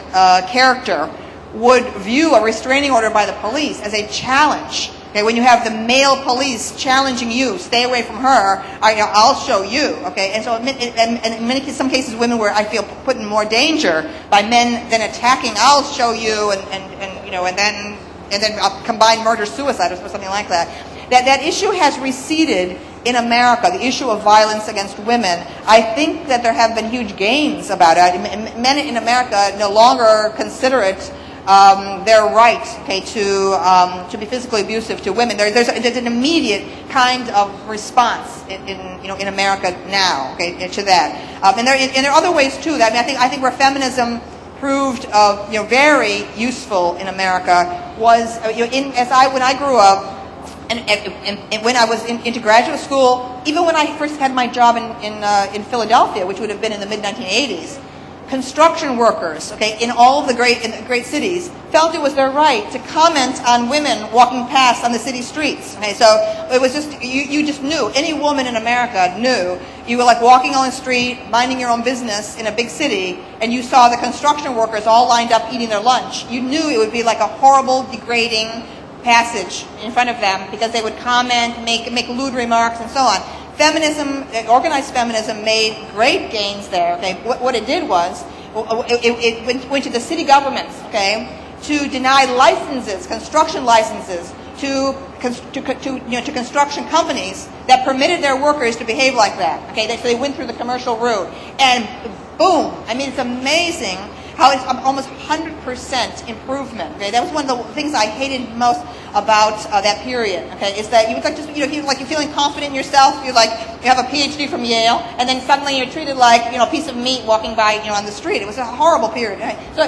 character would view a restraining order by the police as a challenge. Okay, when you have the male police challenging you, stay away from her, I'll show you. Okay, and so in some cases, women were, I feel, put in more danger by men then attacking. I'll show you, and then combined murder-suicide or something like that. That issue has receded in America. The issue of violence against women. I think that there have been huge gains about it. Men in America no longer consider it their right, okay, to be physically abusive to women. There's an immediate kind of response in America now, okay, to that. And there are other ways too. I mean, I think where feminism proved very useful in America was when I grew up. And when I was into graduate school, even when I first had my job in Philadelphia, which would have been in the mid-1980s, construction workers, okay, in all of the great cities, felt it was their right to comment on women walking past on the city streets. Okay, so it was just you just knew. Any woman in America knew. You were like walking on the street, minding your own business in a big city, and you saw the construction workers all lined up eating their lunch. You knew it would be like a horrible, degrading passage in front of them because they would comment, make lewd remarks, and so on. Feminism, organized feminism, made great gains there. Okay, what it did was it went to the city governments, okay, to deny licenses, construction licenses, to construction companies that permitted their workers to behave like that. Okay, so they went through the commercial route, and boom! I mean, it's amazing how it's almost 100% improvement. Okay, that was one of the things I hated most about that period. Okay, is that you would like you're feeling confident in yourself. You have a PhD from Yale, and then suddenly you're treated like a piece of meat walking by on the street. It was a horrible period. Right? So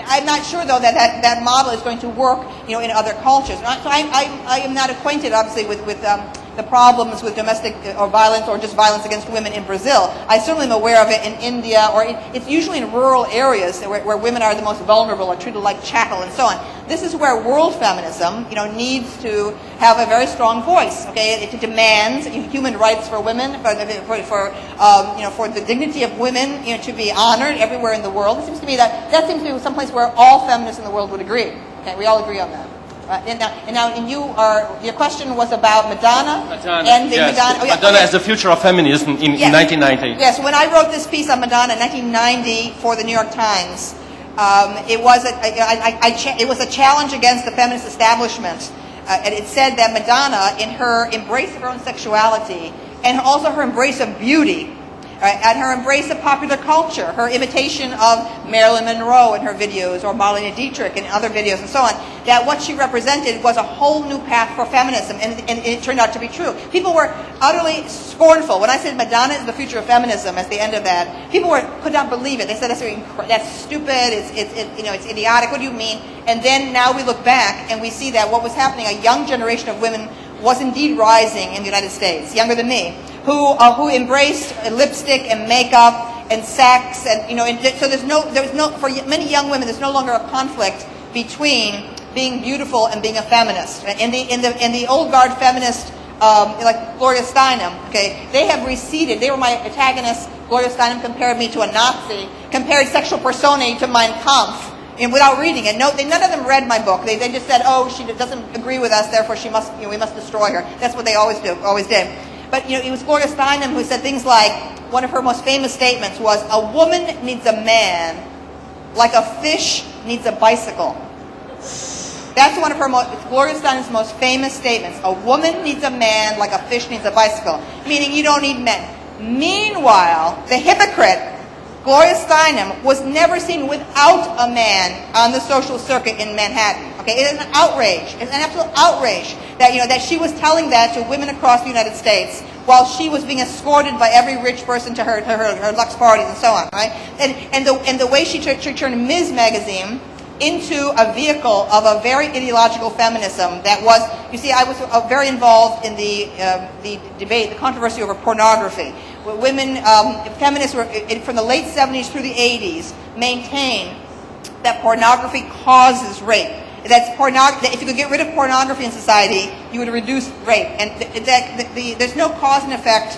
I'm not sure though that model is going to work in other cultures. So I am not acquainted obviously with the problems with domestic or violence or just violence against women in Brazil. I certainly am aware of it in India, or it's usually in rural areas where women are the most vulnerable, are treated like chattel and so on. This is where world feminism, needs to have a very strong voice. Okay, it demands human rights for women, for the dignity of women, to be honored everywhere in the world. It seems to me that seems to be someplace where all feminists in the world would agree. Okay, we all agree on that. Your question was about Madonna. And the yes. Madonna. Oh, yeah, Madonna as the future of feminism in 1990. Yes, when I wrote this piece on Madonna in 1990 for the New York Times, it was a challenge against the feminist establishment. And it said that Madonna, in her embrace of her own sexuality, and also her embrace of beauty, and her embrace of popular culture, her imitation of Marilyn Monroe in her videos, or Marlene Dietrich in other videos, and so on, that what she represented was a whole new path for feminism, and it turned out to be true. People were utterly scornful. When I said Madonna is the future of feminism at the end of that, people could not believe it. They said, that's stupid, it's idiotic, what do you mean? And then now we look back and we see that what was happening, a young generation of women was indeed rising in the United States, younger than me, who embraced lipstick and makeup and sex, and so there was no for many young women there's no longer a conflict between being beautiful and being a feminist. In the old guard feminist like Gloria Steinem, okay, they have receded. They were my antagonists. Gloria Steinem compared me to a Nazi, compared sexual personae to Mein Kampf. And without reading it, none of them read my book. They just said, "Oh, she doesn't agree with us, therefore we must destroy her." That's what they always did. But it was Gloria Steinem who said things like, one of her most famous statements was, "A woman needs a man like a fish needs a bicycle." That's one of Gloria Steinem's most famous statements. A woman needs a man like a fish needs a bicycle, meaning you don't need men. Meanwhile, the hypocrite Gloria Steinem was never seen without a man on the social circuit in Manhattan. Okay, it is an outrage. It's an absolute outrage that she was telling that to women across the United States while she was being escorted by every rich person to her Lux parties and so on. Right? And the way she turned Ms. Magazine into a vehicle of a very ideological feminism that was, I was very involved in the debate, the controversy over pornography. Women, feminists were, from the late 70s through the 80s, maintained that pornography causes rape. That if you could get rid of pornography in society, you would reduce rape. And there's no cause and effect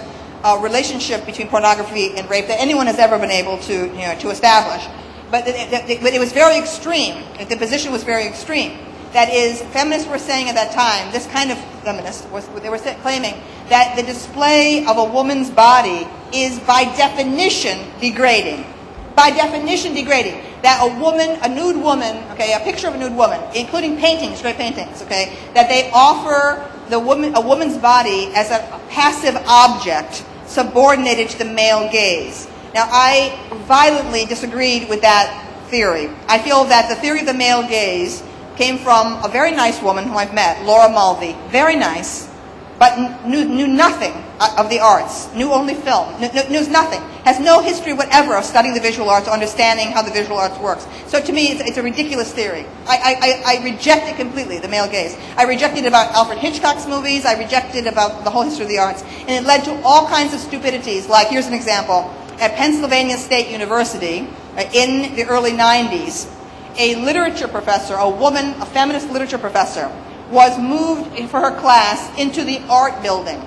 relationship between pornography and rape that anyone has ever been able to establish. But it was very extreme. The position was very extreme. That is, feminists were saying at that time, this kind of feminist, they were claiming that the display of a woman's body is by definition degrading. By definition degrading. That a nude woman, okay, a picture of a nude woman, including paintings, great paintings, okay, that they offer a woman's body as a passive object subordinated to the male gaze. Now, I violently disagreed with that theory. I feel that the theory of the male gaze came from a very nice woman who I've met, Laura Mulvey. Very nice, but knew nothing of the arts, knew only film, knows nothing, has no history whatever of studying the visual arts or understanding how the visual arts works. So to me, it's a ridiculous theory. I reject it completely, the male gaze. I reject it about Alfred Hitchcock's movies, I reject it about the whole history of the arts, and it led to all kinds of stupidities, like, here's an example. At Pennsylvania State University, in the early 90s, a literature professor, a woman, a feminist literature professor, was moved for her class into the art building,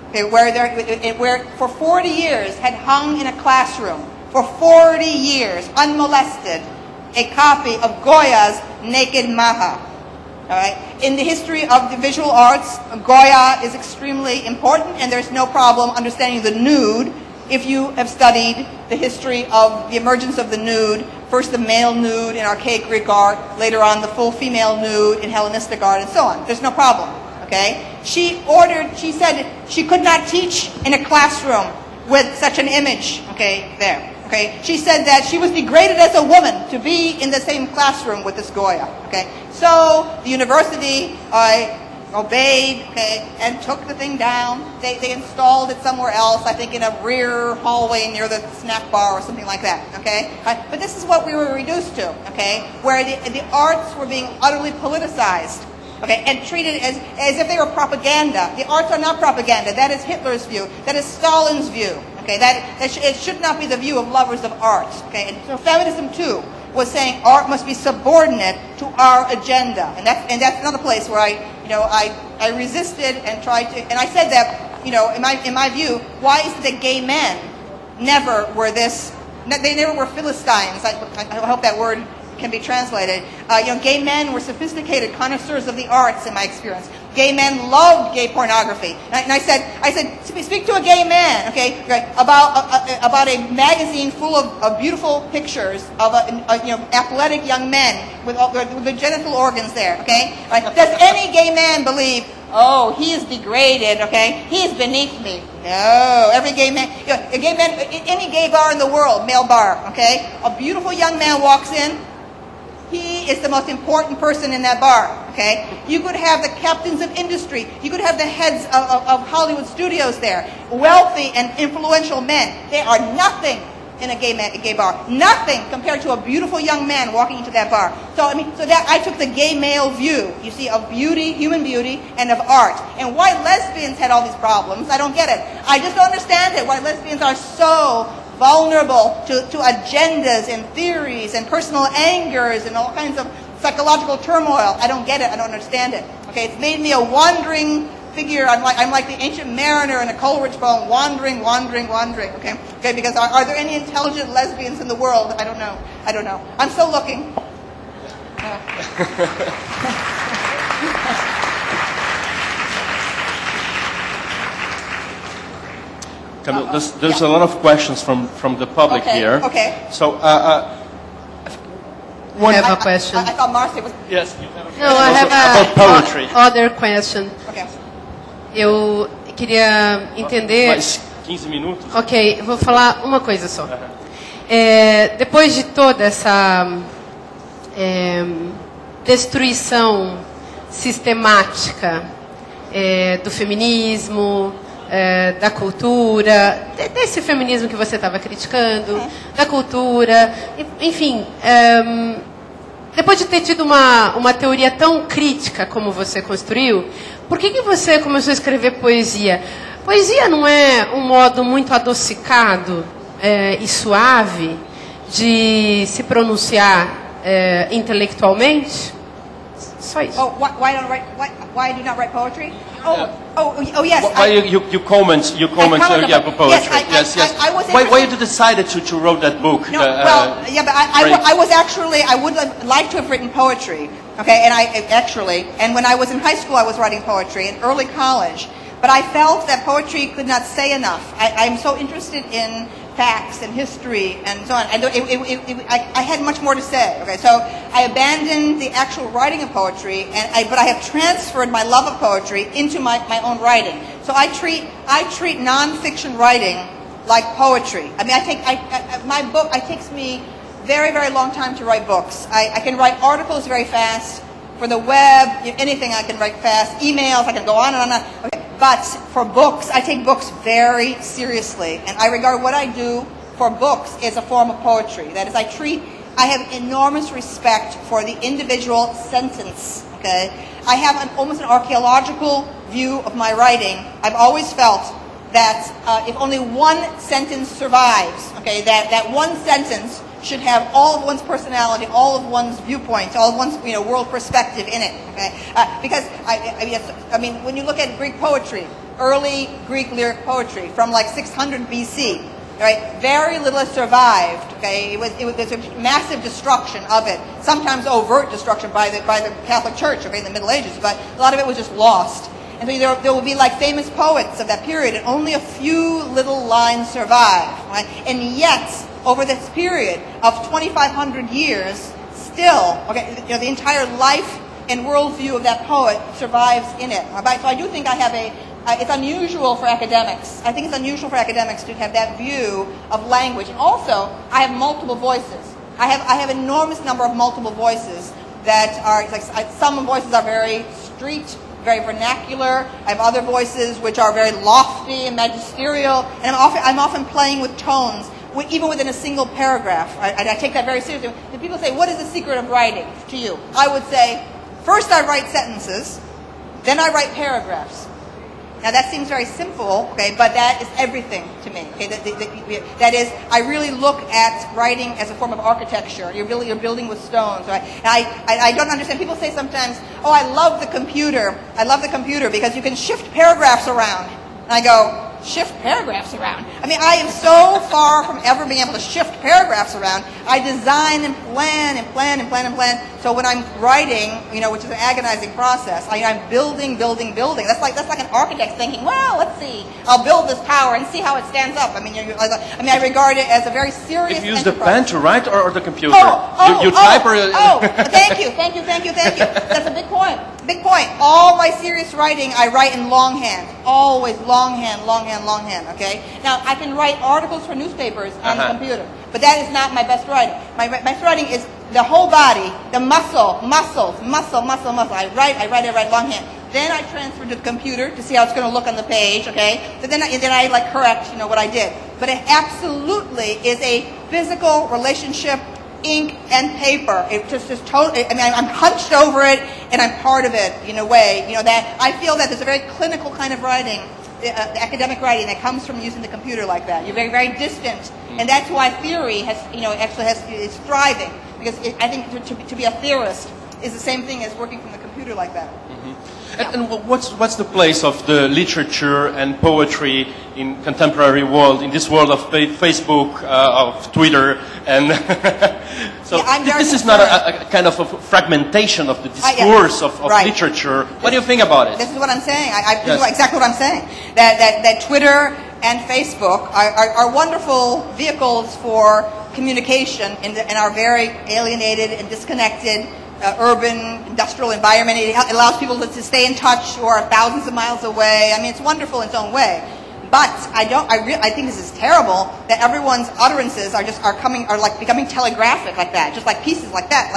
okay, where for 40 years had hung in a classroom, for 40 years, unmolested, a copy of Goya's Naked Maha. All right? In the history of the visual arts, Goya is extremely important, and there's no problem understanding the nude if you have studied the history of the emergence of the nude, first the male nude in archaic Greek art, later on the full female nude in Hellenistic art, and so on. There's no problem, okay? She said she could not teach in a classroom with such an image, okay, there, okay? She said that she was degraded as a woman to be in the same classroom with this Goya, okay? So the university obeyed, okay, and took the thing down. They installed it somewhere else, I think in a rear hallway near the snack bar or something like that, okay? But this is what we were reduced to, okay, where the arts were being utterly politicized, okay, and treated as if they were propaganda. The arts are not propaganda. That is Hitler's view. That is Stalin's view, okay? It should not be the view of lovers of art, okay? And so feminism, too, was saying art must be subordinate to our agenda, and that's another place where I resisted and tried to, and I said that, in my view, why is it that gay men never were this? They never were Philistines. I hope that word can be translated. Gay men were sophisticated connoisseurs of the arts, in my experience. Gay men loved gay pornography, and I said, speak to a gay man, okay, about a magazine full of beautiful pictures of athletic young men with the genital organs there, okay. Right? Does any gay man believe, oh, he is degraded, okay, he is beneath me? No, every gay man, any gay bar in the world, male bar, okay, a beautiful young man walks in. He is the most important person in that bar, okay? You could have the captains of industry. You could have the heads of Hollywood studios there. Wealthy and influential men. They are nothing in a gay bar. Nothing compared to a beautiful young man walking into that bar. So that I took the gay male view, you see, of beauty, human beauty, and of art. And why lesbians had all these problems, I don't get it. I just don't understand it, why lesbians are so vulnerable to agendas and theories and personal angers and all kinds of psychological turmoil. I don't get it. I don't understand it. Okay, it's made me a wandering figure. I'm like the ancient mariner in a Coleridge poem, wandering. Okay, because are there any intelligent lesbians in the world? I don't know. I'm still looking. Camille, there's a lot of questions from the public here. Okay. So, I have a question. I thought Marcia was... Yes. No, I have about poetry. Other question. Okay. Eu queria entender... Mais 15 minutos. Ok, vou falar uma coisa só. Depois de toda essa destruição sistemática do feminismo, da cultura, desse feminismo que você estava criticando, da cultura, enfim, depois de ter tido uma teoria tão crítica como você construiu, por que você começou a escrever poesia? Poesia não é um modo muito adocicado e suave de se pronunciar intelectualmente? Só isso. Oh, why do you not write poetry? Oh, yes. Why you comment poetry? Yes. Why you decided to write that book? No, but I would like to have written poetry. Okay, and when I was in high school, I was writing poetry in early college. But I felt that poetry could not say enough. I'm so interested in facts and history and so on. I had much more to say. Okay, so I abandoned the actual writing of poetry, but I have transferred my love of poetry into my own writing. So I treat nonfiction writing like poetry. I mean, my book, it takes me very, very long time to write books. I can write articles very fast. For the web, anything I can write fast. Emails, I can go on and on. Okay. But for books, I take books very seriously. And I regard what I do for books as a form of poetry. That is, I have enormous respect for the individual sentence. Okay? I have almost an archaeological view of my writing. I've always felt that if only one sentence survives, okay, that one sentence should have all of one's personality, all of one's viewpoints, all of one's world perspective in it. Okay? Because I mean, when you look at Greek poetry, early Greek lyric poetry from like 600 BC, right? Very little has survived. Okay, there's a massive destruction of it. Sometimes overt destruction by the Catholic Church, okay, in the Middle Ages, but a lot of it was just lost. And so there will be like famous poets of that period, and only a few little lines survive. Right? And yet, over this period of 2,500 years, still, okay, the entire life and worldview of that poet survives in it. Right? So I do think I have it's unusual for academics. I think it's unusual for academics to have that view of language. And also, I have multiple voices. I have an enormous number of multiple voices that are, like, some voices are very street, very vernacular. I have other voices which are very lofty and magisterial. And I'm often playing with tones, even within a single paragraph. I take that very seriously. When people say, what is the secret of writing to you? I would say, first I write sentences, then I write paragraphs. Now that seems very simple, okay, but that is everything to me. Okay, that is, I really look at writing as a form of architecture. You're building with stones, right? And I don't understand. People say sometimes, oh, I love the computer. I love the computer because you can shift paragraphs around. And I go, shift paragraphs around? I mean, I am so far from ever being able to shift paragraphs around. I design and plan and plan and plan and plan. So when I'm writing, which is an agonizing process, I'm building. That's like an architect thinking, well, let's see, I'll build this tower and see how it stands up. I mean, I regard it as a very serious. If you use the pen to write or the computer? You type or? Thank you. That's a big point. Big point. All my serious writing, I write in longhand. Always longhand. Okay. Now I can write articles for newspapers on the computer, but that is not my best writing. My best writing is the whole body, the muscle. I write longhand. Then I transfer to the computer to see how it's going to look on the page. Okay. But then I like correct, what I did. But it absolutely is a physical relationship. Ink and paper. It just is totally. I mean, I'm hunched over it, and I'm part of it in a way. That I feel that there's a very clinical kind of writing, academic writing, that comes from using the computer like that. You're very, very distant, and that's why theory is thriving, because I think to be a theorist is the same thing as working from the computer like that. And what's the place of the literature and poetry in contemporary world, in this world of Facebook, of Twitter, and so this is not a kind of a fragmentation of the discourse of literature. What do you think about it? This is what I'm saying. This is exactly what I'm saying. That Twitter and Facebook are wonderful vehicles for communication in our very alienated and disconnected urban, industrial environment. It allows people to stay in touch who are thousands of miles away. I mean, it's wonderful in its own way. But I think this is terrible that everyone's utterances are becoming telegraphic like that, just like pieces like that.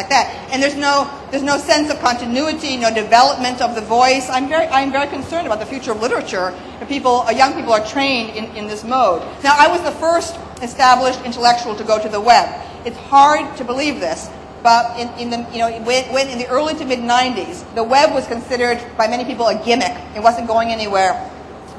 And there's no sense of continuity, no development of the voice. I'm very concerned about the future of literature. Young people are trained in this mode. Now, I was the first established intellectual to go to the web. It's hard to believe this. But in the early to mid 90s, the web was considered by many people a gimmick. It wasn't going anywhere.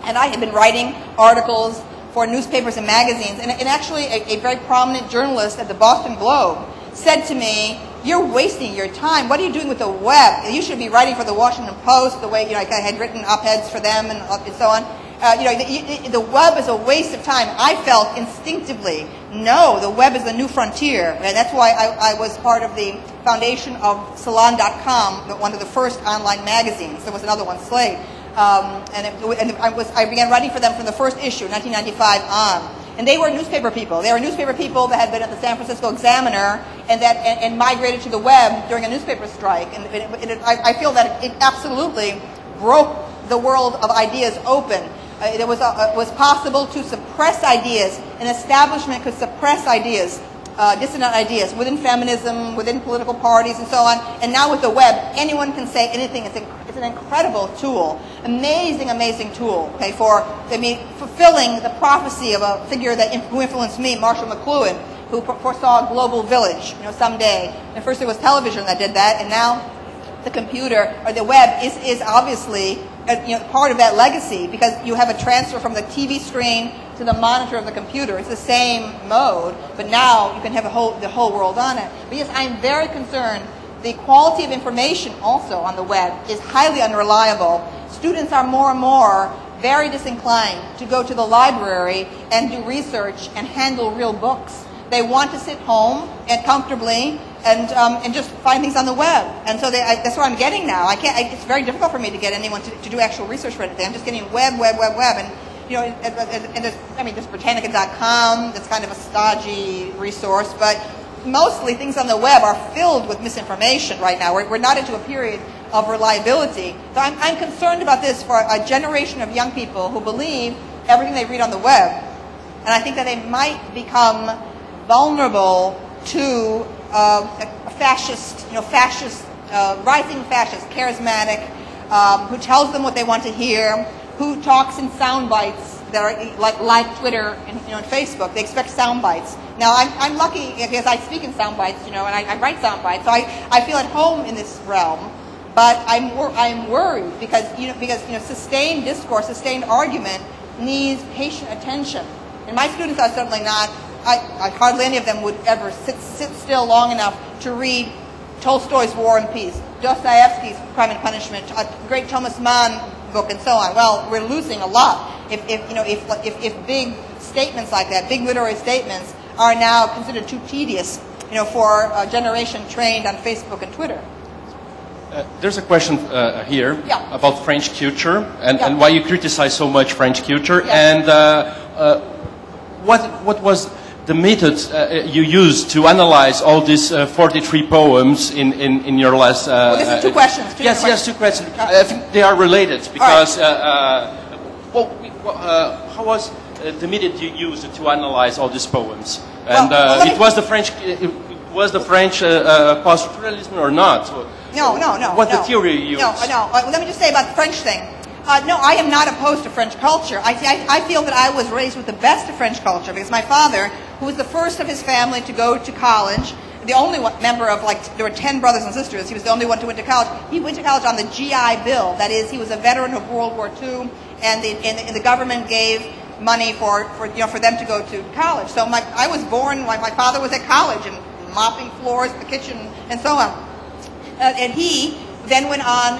And I had been writing articles for newspapers and magazines. And actually, a very prominent journalist at the Boston Globe said to me, "You're wasting your time. What are you doing with the web? You should be writing for the Washington Post, the way I had written op-eds for them and so on. The web is a waste of time." I felt instinctively, no, the web is the new frontier. And that's why I was part of the foundation of Salon.com, one of the first online magazines. There was another one, Slate. I began writing for them from the first issue, 1995 on. And they were newspaper people. They were newspaper people that had been at the San Francisco Examiner and migrated to the web during a newspaper strike. And I feel that it absolutely broke the world of ideas open. It was possible to suppress ideas. An establishment could suppress ideas dissonant ideas within feminism, within political parties, and so on. And now with the web, anyone can say anything. It's an incredible tool, amazing, amazing tool. Okay, for fulfilling the prophecy of a figure who influenced me, Marshall McLuhan, who foresaw a global village, someday. And first it was television that did that, and now the computer or the web is obviously part of that legacy, because you have a transfer from the TV screen to the monitor of the computer. It's the same mode, but now you can have the whole world on it. But yes, I'm very concerned. The quality of information also on the web is highly unreliable. Students are more and more very disinclined to go to the library and do research and handle real books. They want to sit home and comfortably and just find things on the web. And so that's what I'm getting now. It's very difficult for me to get anyone to do actual research for anything. I'm just getting web. And there's Britannica.com. That's kind of a stodgy resource, but mostly things on the web are filled with misinformation right now. We're not into a period of reliability. So I'm concerned about this for a generation of young people who believe everything they read on the web. And I think that they might become vulnerable to a fascist, rising fascist, charismatic, who tells them what they want to hear, who talks in sound bites that are like Twitter and Facebook. They expect sound bites. Now I'm lucky because I speak in sound bites, and I write sound bites, so I feel at home in this realm. But I'm worried because sustained discourse, sustained argument needs patient attention. And my students are certainly not. Hardly any of them would ever sit still long enough to read Tolstoy's War and Peace, Dostoevsky's Crime and Punishment, a great Thomas Mann book, and so on. Well, we're losing a lot if big statements like that, big literary statements, are now considered too tedious, for a generation trained on Facebook and Twitter. There's a question here about French culture and why you criticize so much French culture, and what was the methods you used to analyze all these 43 poems in your last... well, this is two questions. Yes, two questions. I think they are related because... how was the method you used to analyze all these poems? And it was the French... Was the French post-structuralism or not? No. What the theory you used? No. Let me just say about the French thing. No, I am not opposed to French culture. I feel that I was raised with the best of French culture because my father, who was the first of his family to go to college, the only member of, there were 10 brothers and sisters, he was the only one who went to college. He went to college on the GI Bill. That is, he was a veteran of World War II, and the government gave money for them to go to college. So I was born, my father was at college and mopping floors, the kitchen, and so on. And he then went on,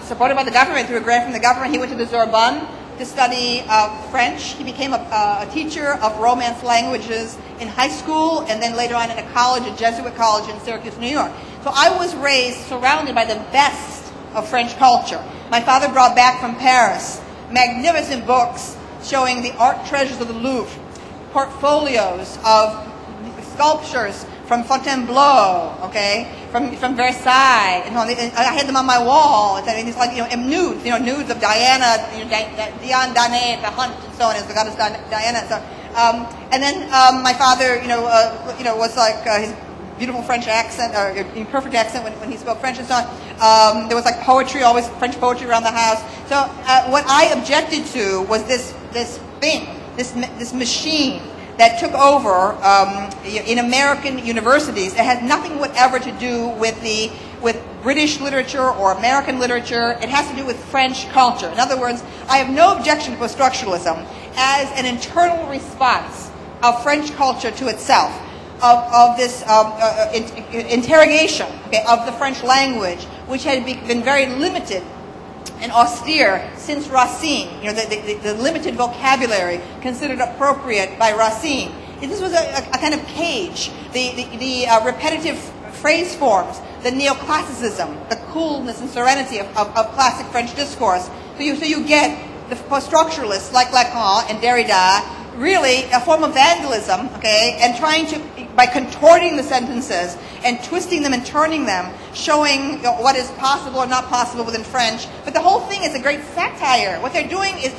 supported by the government, through a grant from the government, he went to the Sorbonne to study French. He became a teacher of Romance languages in high school, and then later on in a college, a Jesuit college in Syracuse, New York. So I was raised surrounded by the best of French culture. My father brought back from Paris magnificent books showing the art treasures of the Louvre, portfolios of sculptures from Fontainebleau, from Versailles, and I had them on my wall. It's like nudes, nudes of Diana, Diane Danae, the hunt, and so on, as the goddess Diana. So, and then my father, was like his beautiful French accent, or perfect accent when he spoke French and so on. There was poetry, always French poetry around the house. So what I objected to was this thing, this machine that took over in American universities. It has nothing whatever to do with British literature or American literature. It has to do with French culture. In other words, I have no objection to post-structuralism as an internal response of French culture to itself, of this interrogation of the French language, which had been very limited and austere since Racine, the limited vocabulary considered appropriate by Racine. This was a kind of cage. The repetitive phrase forms, the neoclassicism, the coolness and serenity of classic French discourse. So you get the post-structuralists like Lacan and Derrida, really a form of vandalism, and trying to by contorting the sentences and twisting them and turning them, showing what is possible or not possible within French. But the whole thing is a great satire. What they're doing is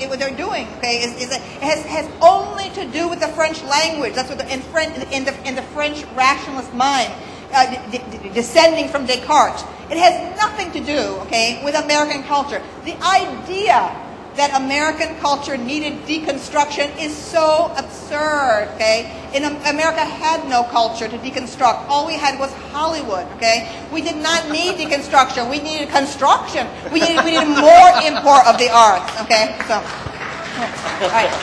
has only to do with the French language. That's what in the French rationalist mind, descending from Descartes. It has nothing to do, with American culture. The idea that American culture needed deconstruction is so absurd, America had no culture to deconstruct. All we had was Hollywood, We did not need deconstruction. We needed construction. We needed more import of the arts, So, all right.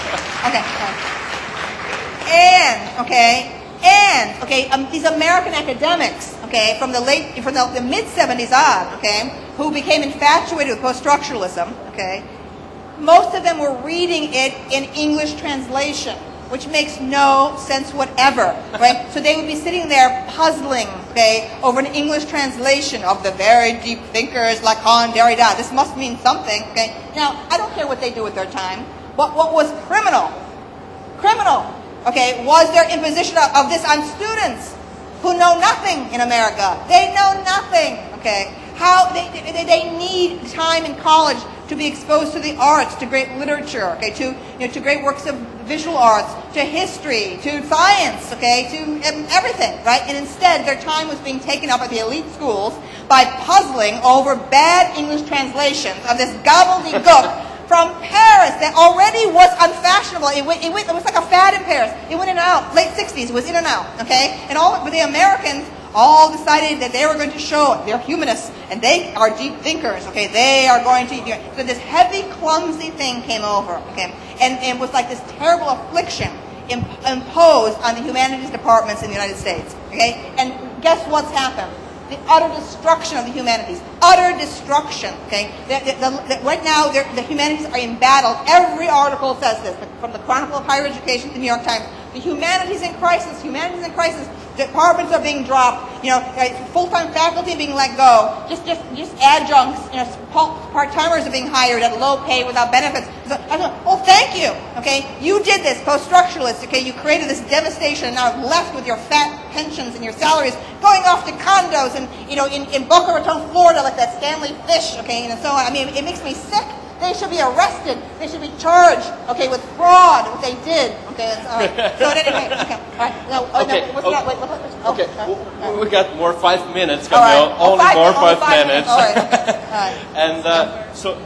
And these American academics, from the mid-70s on, who became infatuated with post-structuralism, most of them were reading it in English translation, which makes no sense whatever, right? So they would be sitting there puzzling, over an English translation of the very deep thinkers, Lacan, Derrida. This must mean something, Now, I don't care what they do with their time, but what was criminal, was their imposition of this on students who know nothing in America. They know nothing, How they need time in college to be exposed to the arts, to great literature, to great works of visual arts, to history, to science, to everything, right? And instead, their time was being taken up at the elite schools by puzzling over bad English translations of this gobbledygook from Paris that already was unfashionable. It was like a fad in Paris. It went in and out. Late 60s, it was in and out, And the Americans all decided that they were going to show they're humanists and they are deep thinkers, They are going to, so this heavy, clumsy thing came over, And it was like this terrible affliction imposed on the humanities departments in the United States, And guess what's happened? The utter destruction of the humanities. Utter destruction, right now, the humanities are in battle. Every article says this, from the Chronicle of Higher Education to the New York Times. The humanities in crisis. Departments are being dropped. Full-time faculty being let go. Just adjuncts. Part-timers are being hired at low pay without benefits. So, well, thank you. You did this, post-structuralists. You created this devastation, and now left with your fat pensions and your salaries, going off to condos and in Boca Raton, Florida, like that Stanley Fish. And so on. I mean, it makes me sick. They should be arrested. They should be charged, with fraud, what they did. All right. So anyway, We got more 5 minutes, Camille. Right. Only more 5 minutes. All right. And so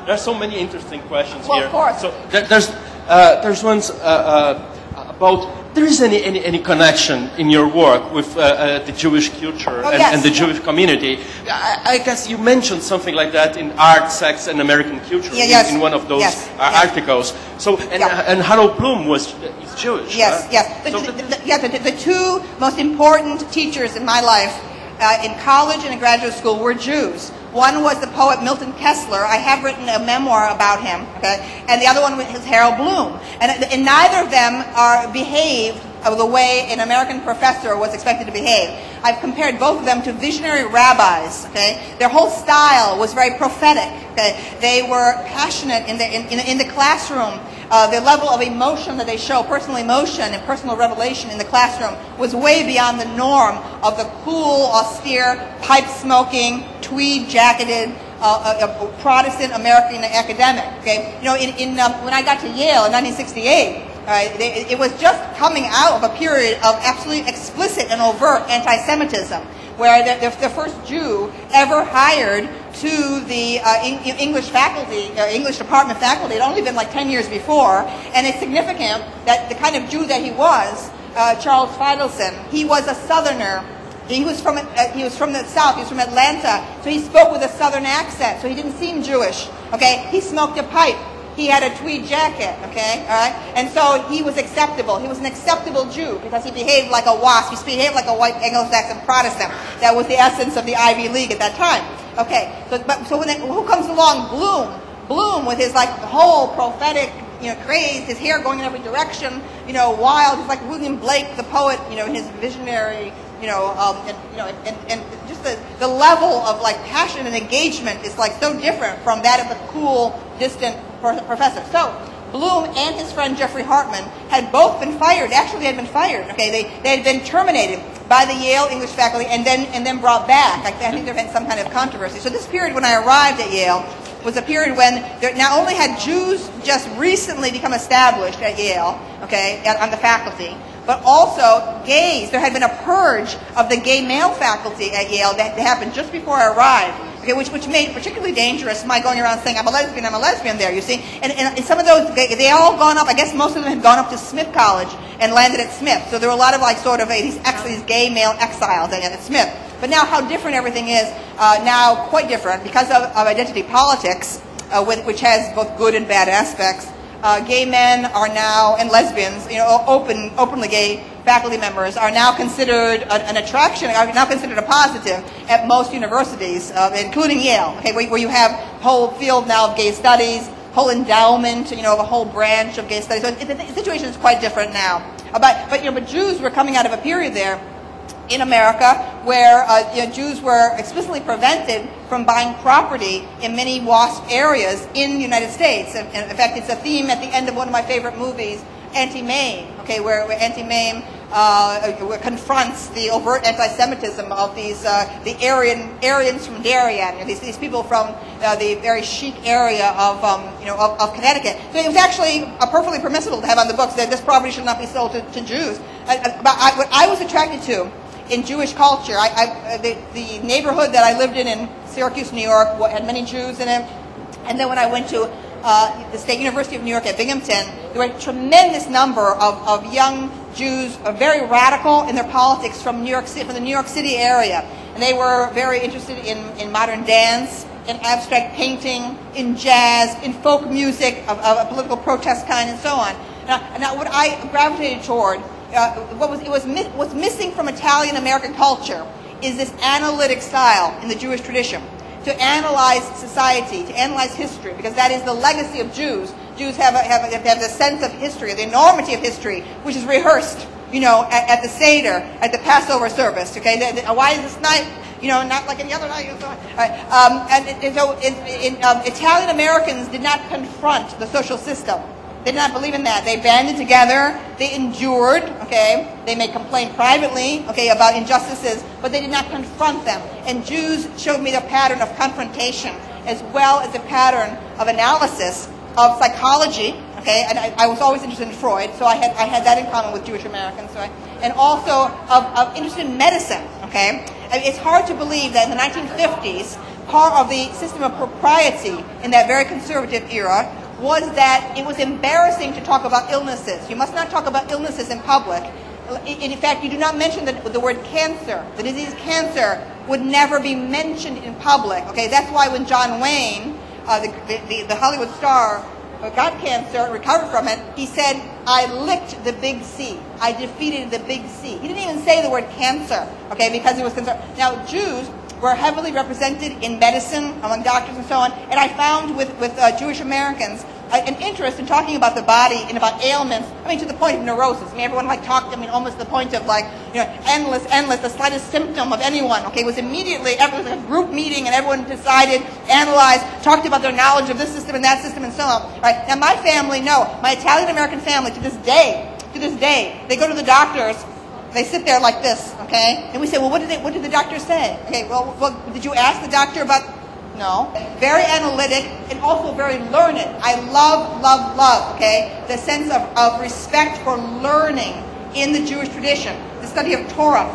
there's so many interesting questions here. Of course. So there's ones about. There is any connection in your work with the Jewish culture and the Jewish community? I guess you mentioned something like that in Art, Sex, and American Culture in one of those articles. So and Harold Bloom is Jewish. Yes. The two most important teachers in my life, in college and in graduate school, were Jews. One was the poet Milton Kessler. I have written a memoir about him, and the other one was Harold Bloom. And neither of them behaved the way an American professor was expected to behave. I've compared both of them to visionary rabbis. Their whole style was very prophetic. They were passionate in the classroom. The level of emotion that they show, personal emotion and personal revelation in the classroom, was way beyond the norm of the cool, austere, pipe-smoking, tweed-jacketed Protestant American academic. When I got to Yale in 1968, it was just coming out of a period of absolutely explicit and overt anti-Semitism, where the first Jew ever hired to the English faculty, English department faculty, had only been like 10 years before, and it's significant that the kind of Jew that he was, Charles Feidelson, he was a Southerner. He was from the South. He was from Atlanta, so he spoke with a Southern accent. So he didn't seem Jewish. He smoked a pipe. He had a tweed jacket. All right, and so he was acceptable. He was an acceptable Jew because he behaved like a WASP. He behaved like a white Anglo-Saxon Protestant. That was the essence of the Ivy League at that time. So who comes along? Bloom with his whole prophetic craze, his hair going in every direction, wild. He's like William Blake, the poet, his visionary. And just the level of passion and engagement is so different from that of the cool, distant professor. So Bloom and his friend Jeffrey Hartman had both been fired. Actually, they had been fired. Okay, they had been terminated by the Yale English faculty and then brought back. I think there had been some kind of controversy. So this period when I arrived at Yale was a period when there not only had Jews just recently become established at Yale, okay, on the faculty, but also gays. There had been a purge of the gay male faculty at Yale that happened just before I arrived. Okay, which made it particularly dangerous my going around saying I'm a lesbian there, you see. And some of those, they all gone up, I guess most of them had gone up to Smith College and landed at Smith. So there were a lot of like sort of these gay male exiles at Smith. But now how different everything is, now quite different because of identity politics, which has both good and bad aspects. Gay men are now, and lesbians, you know, openly gay faculty members are now considered an attraction, are now considered a positive at most universities, including Yale, okay, where you have a whole field now of gay studies, whole endowment, you know, of a whole branch of gay studies. So the situation is quite different now. But Jews were coming out of a period there in America where Jews were explicitly prevented from buying property in many WASP areas in the United States. And in fact, it's a theme at the end of one of my favorite movies, Anti-Mame, okay, where Anti-Mame confronts the overt anti-Semitism of these the Aryans from Darien, these people from the very chic area of Connecticut. So it was actually perfectly permissible to have on the books that this property should not be sold to Jews. What I was attracted to in Jewish culture, the neighborhood that I lived in Syracuse, New York, had many Jews in it, and then when I went to the State University of New York at Binghamton, there were a tremendous number of young Jews, very radical in their politics from New York City, from the New York City area, and they were very interested in modern dance, in abstract painting, in jazz, in folk music of a political protest kind, and so on. Now what I gravitated toward, what's missing from Italian American culture is this analytic style in the Jewish tradition. To analyze society, to analyze history, because that is the legacy of Jews. Jews have the sense of history, the enormity of history, which is rehearsed, you know, at the Seder, at the Passover service. Okay, why is this night, you know, not like any other night? And so on. So Italian Americans did not confront the social system. They did not believe in that. They banded together. They endured. Okay, they may complain privately. Okay, about injustices, but they did not confront them. And Jews showed me the pattern of confrontation as well as a pattern of analysis of psychology. Okay, and I was always interested in Freud, so I had that in common with Jewish Americans. So and also of interest in medicine. Okay, I mean, it's hard to believe that in the 1950s, part of the system of propriety in that very conservative era was that it was embarrassing to talk about illnesses. You must not talk about illnesses in public. In fact, you do not mention the word cancer. The disease cancer would never be mentioned in public. Okay, that's why when John Wayne, the Hollywood star, got cancer and recovered from it, he said, "I licked the big C. I defeated the big C." He didn't even say the word cancer, okay, because he was concerned. Now, Jews were heavily represented in medicine among doctors and so on, and I found with Jewish Americans an interest in talking about the body and about ailments. I mean, to the point of neurosis. I mean, everyone talked. I mean, almost the point of endless. The slightest symptom of anyone, okay, was immediately. It was a group meeting, and everyone decided, analyzed, talked about their knowledge of this system and that system and so on. Right now, my family, my Italian American family, to this day, they go to the doctors. They sit there like this, okay? And we say, well, what did the doctor say? Okay, well, did you ask the doctor about? No. Very analytic and also very learned. I love, okay, the sense of respect for learning in the Jewish tradition, the study of Torah.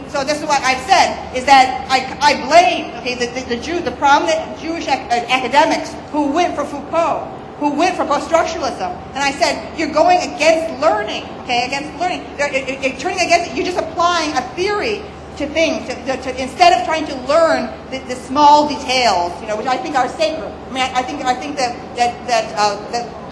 So this is what I've said, is that I blame, okay, the prominent Jewish academics who went for Foucault, who went for post-structuralism. And I said, you're going against learning, okay, against learning. You're turning against it. You're just applying a theory to things, instead of trying to learn the small details, which I think are sacred. I mean, I think that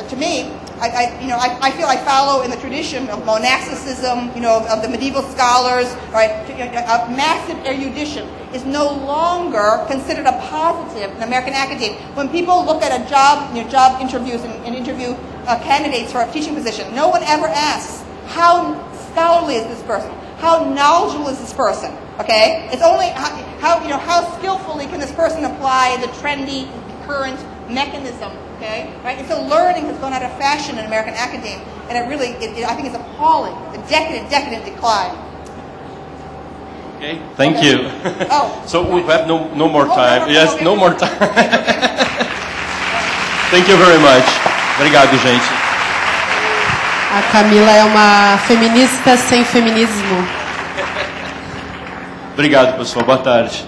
to me, I feel I follow in the tradition of monasticism, of the medieval scholars, right? A massive erudition is no longer considered a positive in American academia. When people look at job interviews and interview candidates for a teaching position, no one ever asks, how scholarly is this person? How knowledgeable is this person? Okay, it's only how skillfully can this person apply the trendy current mechanism Okay, right? And so learning has gone out of fashion in American academia, and it really, I think, it's appalling. The decadent decline. Okay, thank you. Oh. So we have no more time. Yes, okay. no more time. Thank you very much. Obrigado, gente. A Camila é uma feminista sem feminismo. Obrigado, pessoal. Boa tarde.